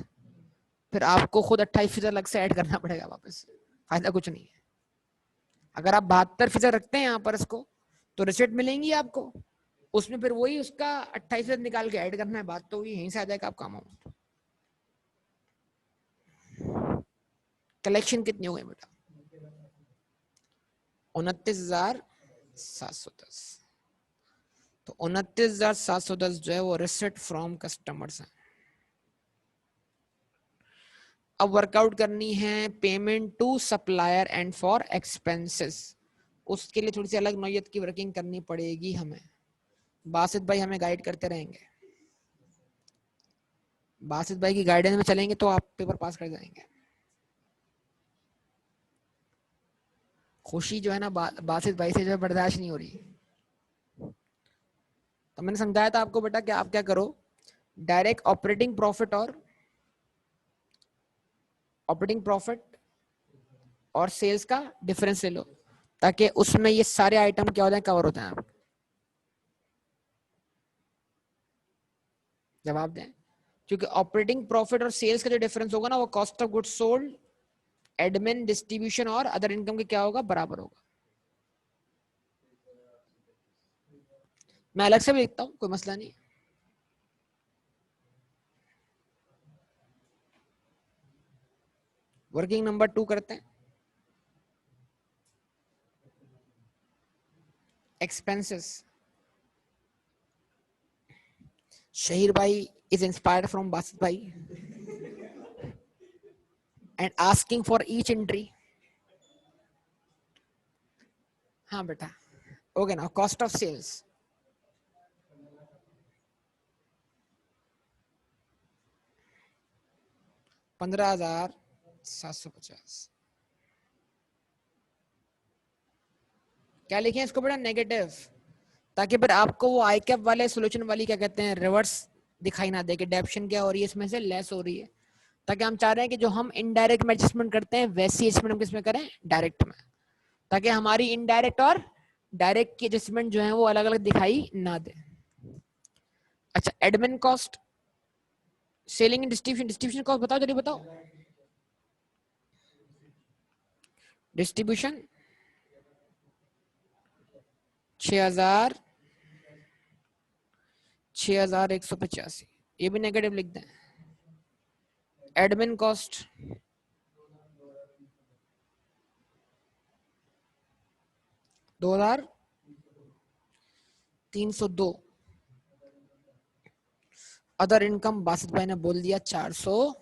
फिर आपको खुद 28% अलग से ऐड करना पड़ेगा वापस, फायदा कुछ नहीं है। अगर आप 72% रखते हैं यहाँ पर इसको तो रिसिप्ट मिलेंगी आपको, उसमें फिर वही उसका 28% निकाल के ऐड करना है, बात तो यहीं से आ जाएगा आपका अमाउंट। कलेक्शन कितनी हो गई बेटा 29,710, तो 29,710 जो है वो रिसिप्ट फ्रॉम कस्टमर्स है। अब वर्कआउट करनी है payment to supplier and for expenses, उसके लिए थोड़ी सी अलग नौयत की वर्किंग करनी पड़ेगी हमें। बासित भाई हमें गाइड करते रहेंगे, बासित भाई की गाइडेंस में चलेंगे तो आप पेपर पास कर जाएंगे। खुशी जो है ना बासित भाई से जो है बर्दाश्त नहीं हो रही। तो मैंने समझाया था आपको बेटा कि आप क्या करो, डायरेक्ट ऑपरेटिंग प्रॉफिट और सेल्स का डिफरेंस ले लो, ताकि उसमें ये सारे आइटम क्या हो जाए कवर होते हैं। आप जवाब दें, क्योंकि ऑपरेटिंग प्रॉफिट और सेल्स का जो डिफरेंस होगा ना वो cost of goods sold, admin, distribution और अदर इनकम के क्या होगा बराबर होगा। मैं अलग से भी लिखता हूँ, कोई मसला नहीं। वर्किंग नंबर 2 करते हैं, एक्सपेंसेस। शहीर भाई is inspired from Basit bhai and asking for each entry हाँ बेटा, ओके ना, कॉस्ट ऑफ सेल्स 15,750। क्या लिखे इसको बेटा, नेगेटिव, ताकि फिर आपको वो आई कैप वाले सोल्यूशन वाली क्या कहते हैं रिवर्स दिखाई ना दे कि डेप्शन क्या हो रही है इसमें से लेस हो रही है। ताकि हम चाह रहे हैं कि जो हम इनडायरेक्ट में एडजस्टमेंट करते हैं वैसी एडजस्टमेंट हम किसमें करें, डायरेक्ट में, ताकि हमारी इनडायरेक्ट और डायरेक्ट की एडजस्टमेंट जो है वो अलग अलग दिखाई ना दे। अच्छा, admin cost, selling and distribution, distribution cost बताओ, जल्दी बताओ। डिस्ट्रीब्यूशन 6,185, ये भी नेगेटिव लिख दें। Admin cost 2,302। Other income Basit भाई ने बोल दिया 404।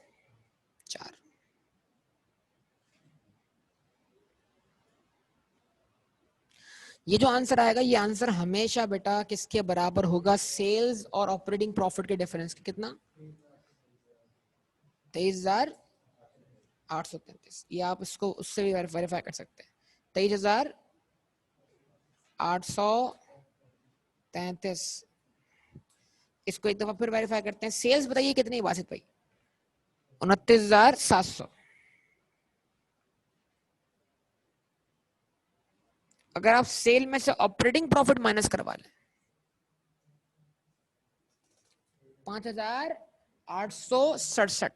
ये जो आंसर आएगा, ये आंसर हमेशा बेटा किसके बराबर होगा, सेल्स और ऑपरेटिंग प्रॉफिट के डिफरेंस के, कितना, 23,833। ये आप इसको उससे भी वेरीफाई कर सकते हैं, 23,833। इसको एक दफा फिर वेरीफाई करते हैं। सेल्स बताइए कितनी बासित भाई, 29,700। अगर आप सेल में से ऑपरेटिंग प्रॉफिट माइनस करवा लें, 5,867,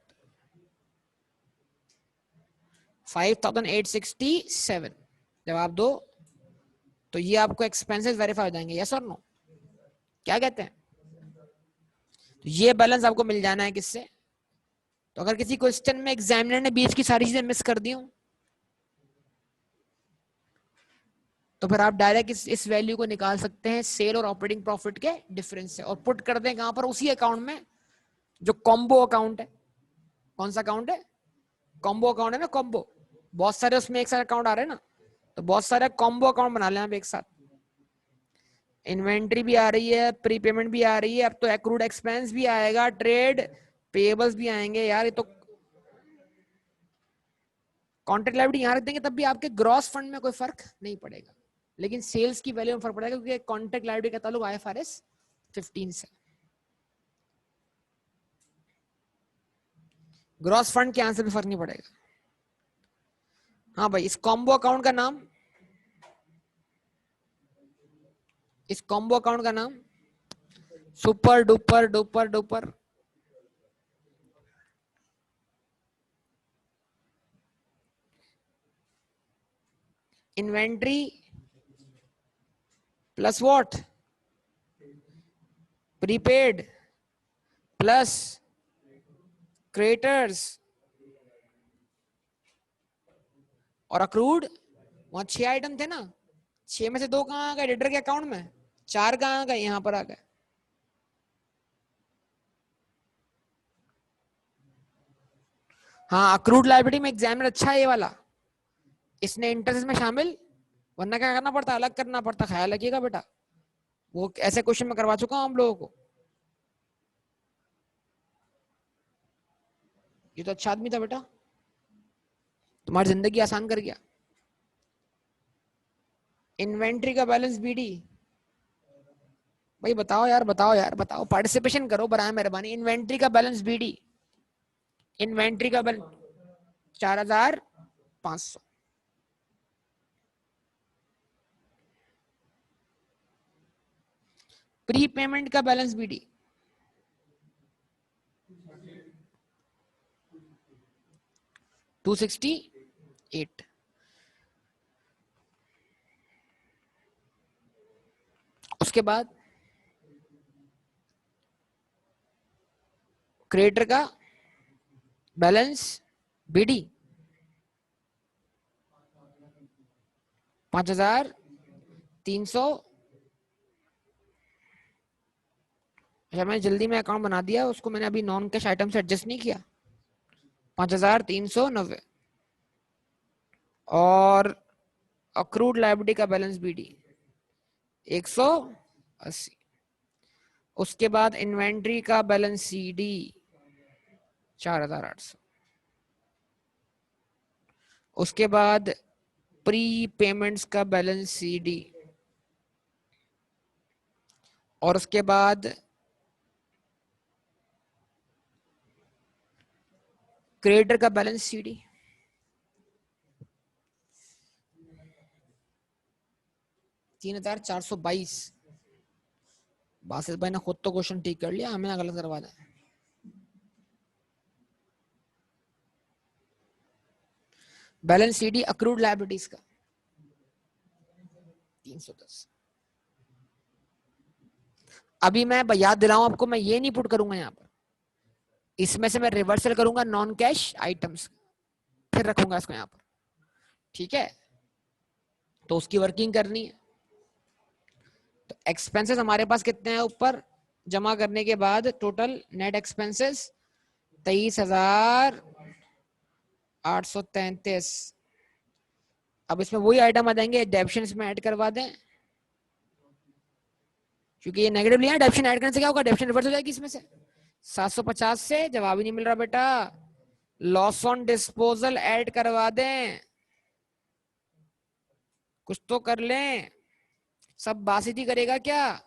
5,867 जवाब दो, तो ये आपको एक्सपेंसेस वेरीफाई हो जाएंगे, यस और नो, क्या कहते हैं। तो ये बैलेंस आपको मिल जाना है किससे, तो अगर किसी क्वेश्चन में एग्जामिनर ने बीच की सारी चीजें मिस कर दी हो तो फिर आप डायरेक्ट इस वैल्यू को निकाल सकते हैं सेल और ऑपरेटिंग प्रॉफिट के डिफरेंस से, और पुट कर दें कहां पर, उसी अकाउंट में जो कॉम्बो अकाउंट है। कौन सा अकाउंट है, कॉम्बो अकाउंट है ना, कॉम्बो, बहुत सारे उसमें एक साथ अकाउंट आ रहे हैं ना, तो बहुत सारे कॉम्बो अकाउंट बना लें आप एक साथ। इन्वेंट्री भी आ रही है, प्रीपेमेंट भी आ रही है, अब तो एक्रूड एक्सपेंस भी आएगा, ट्रेड पेबल्स भी आएंगे यार, ये तो कॉन्ट्रैक्ट लायबिलिटी यहां रख देंगे तब भी आपके ग्रॉस फंड में कोई फर्क नहीं पड़ेगा, लेकिन सेल्स की वैल्यू में फर्क पड़ेगा क्योंकि कॉन्ट्रैक्ट लायबिलिटी का ताल्लुक IFRS 15 से। ग्रॉस फंड के आंसर भी फर्क नहीं पड़ेगा। हाँ भाई, इस कॉम्बो अकाउंट का नाम, इस कॉम्बो अकाउंट का नाम super duper duper duper inventory plus what, prepaid plus creditors और अक्रूड। वहां 6 आइटम थे ना, 6 में से 2 कहां आ गए, डेटर के अकाउंट में, 4 कहां आ गए, यहां पर आ गए। हाँ, अक्रूड लायबिलिटी में एग्जामिनर अच्छा है ये वाला, इसने इंटरेस्ट में शामिल, वरना क्या करना पड़ता, अलग करना पड़ता, ख्याल रखिएगा बेटा, वो ऐसे क्वेश्चन में करवा चुका हूं हम लोगों को। ये तो अच्छा आदमी था बेटा, तुम्हारी जिंदगी आसान कर गया। इन्वेंट्री का बैलेंस BD, भाई बताओ यार, बताओ यार, बताओ, पार्टिसिपेशन करो बराए मेहरबानी। इन्वेंट्री का बैलेंस BD, इन्वेंट्री का बैलेंस 4,500। प्री पेमेंट का बैलेंस BD 268। उसके बाद क्रेडिटर का बैलेंस BD 5,300। अच्छा, मैंने जल्दी में अकाउंट बना दिया, उसको मैंने अभी नॉन कैश आइटम से एडजस्ट नहीं किया, 5,390। और अक्रूड लायबिलिटी का बैलेंस बीडी 180। उसके बाद इन्वेंट्री का बैलेंस सीडी 4800। उसके बाद प्री पेमेंट्स का बैलेंस सीडी, और उसके बाद क्रेडिटर का बैलेंस सीडी। $3,422। बासित भाई ने खुद तो क्वेश्चन ठीक कर लिया, हमें गलत करवा दें। बैलेंस सीडी अक्रूड लायबिलिटीज का 310। अभी मैं याद दिलाऊं आपको, मैं ये नहीं पुट करूंगा यहाँ पर, इसमें से मैं रिवर्सल करूंगा नॉन कैश आइटम्स, फिर रखूंगा इसको यहाँ पर, ठीक है। तो उसकी वर्किंग करनी है। तो एक्सपेंसेस हमारे पास कितने हैं ऊपर, जमा करने के बाद टोटल नेट एक्सपेंसेस 23,833। अब इसमें वही आइटम आ जाएंगे, डेप्शन इसमें ऐड करवा दें, क्योंकि ये नेगेटिव लिया है। डेप्शन ऐड करने से क्या होगा, डेप्शन रिवर्स हो जाएगी इसमें से। 750 से जवाब ही नहीं मिल रहा बेटा, लॉस ऑन डिस्पोजल ऐड करवा दें, कुछ तो कर लें। सब बासित ही करेगा क्या,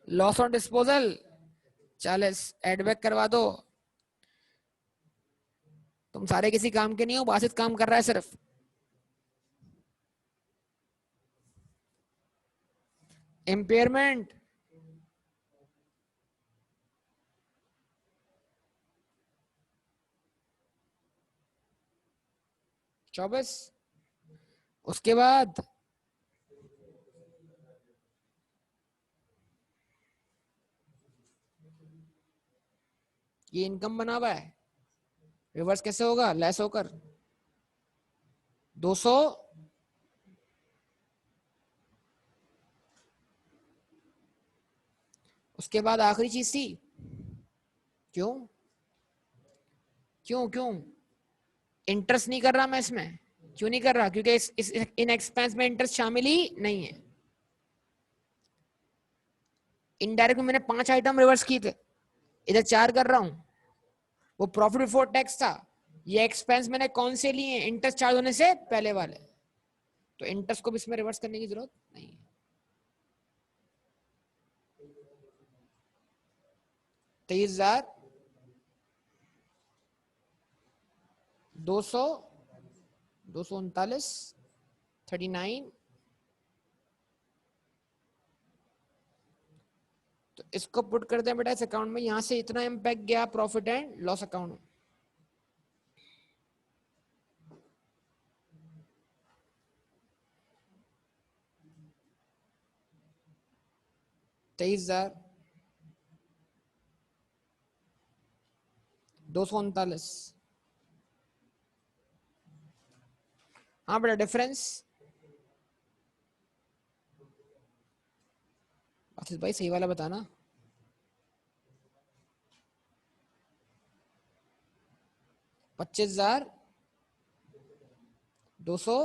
loss on disposal 40 add back करवा दो। तुम सारे किसी काम के नहीं हो, बासित काम कर रहा है सिर्फ। इम्पेयरमेंट 24। उसके बाद ये इनकम बना हुआ है, रिवर्स कैसे होगा, लेस होकर 200। उसके बाद आखिरी चीज थी, क्यों क्यों क्यों इंटरेस्ट नहीं कर रहा मैं इसमें, क्यों नहीं कर रहा, क्योंकि इन एक्सपेंस में इंटरेस्ट शामिल ही नहीं है। इनडायरेक्ट में मैंने 5 आइटम रिवर्स किए थे, इधर 4 कर रहा हूं। वो प्रॉफिट बिफोर टैक्स था, ये एक्सपेंस मैंने कौन से लिए, इंटरेस्ट चार्ज होने से पहले वाले, तो इंटरेस्ट को भी इसमें रिवर्स करने की जरूरत नहीं है। 23,200 239 39। तो इसको पुट करते हैं बेटा इस अकाउंट में, यहां से इतना इम्पैक्ट गया प्रॉफिट एंड लॉस अकाउंट में। $23,239। हाँ बेटा डिफरेंस, आशीष भाई सही वाला बताना। 25,200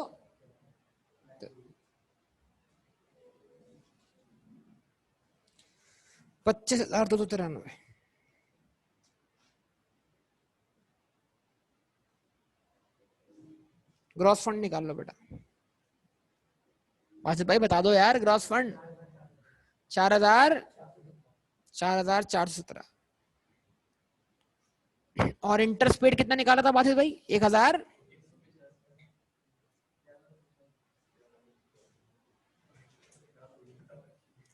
25,293। ग्रॉस फंड निकाल लो बेटा, आशीष भाई बता दो यार, ग्रॉस फंड 4,417। और इंटरेस्ट पेड कितना निकाला था बासित भाई, 1,000।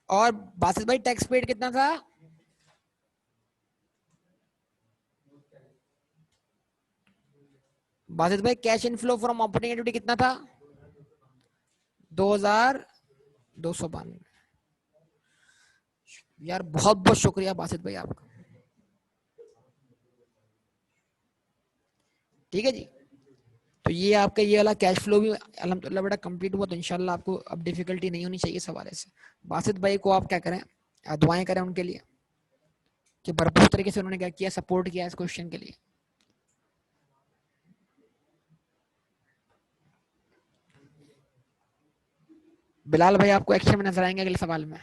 और बासित भाई टैक्स पेड कितना था, बासित भाई cash inflow from operating activity कितना था, 2,292। यार बहुत बहुत शुक्रिया बासित भाई आपका, ठीक है जी। तो ये आपका ये वाला कैश फ्लो भी अल्हम्दुलिल्लाह बेटा कंप्लीट हुआ, तो इंशाल्लाह आपको अब डिफिकल्टी नहीं होनी चाहिए इस हवाले से। बासित भाई को आप क्या करें, दुआएं करें उनके लिए कि भरपूर तरीके से उन्होंने क्या किया, सपोर्ट किया इस क्वेश्चन के लिए। बिलाल भाई आपको एक्शन में नजर आएंगे अगले सवाल में।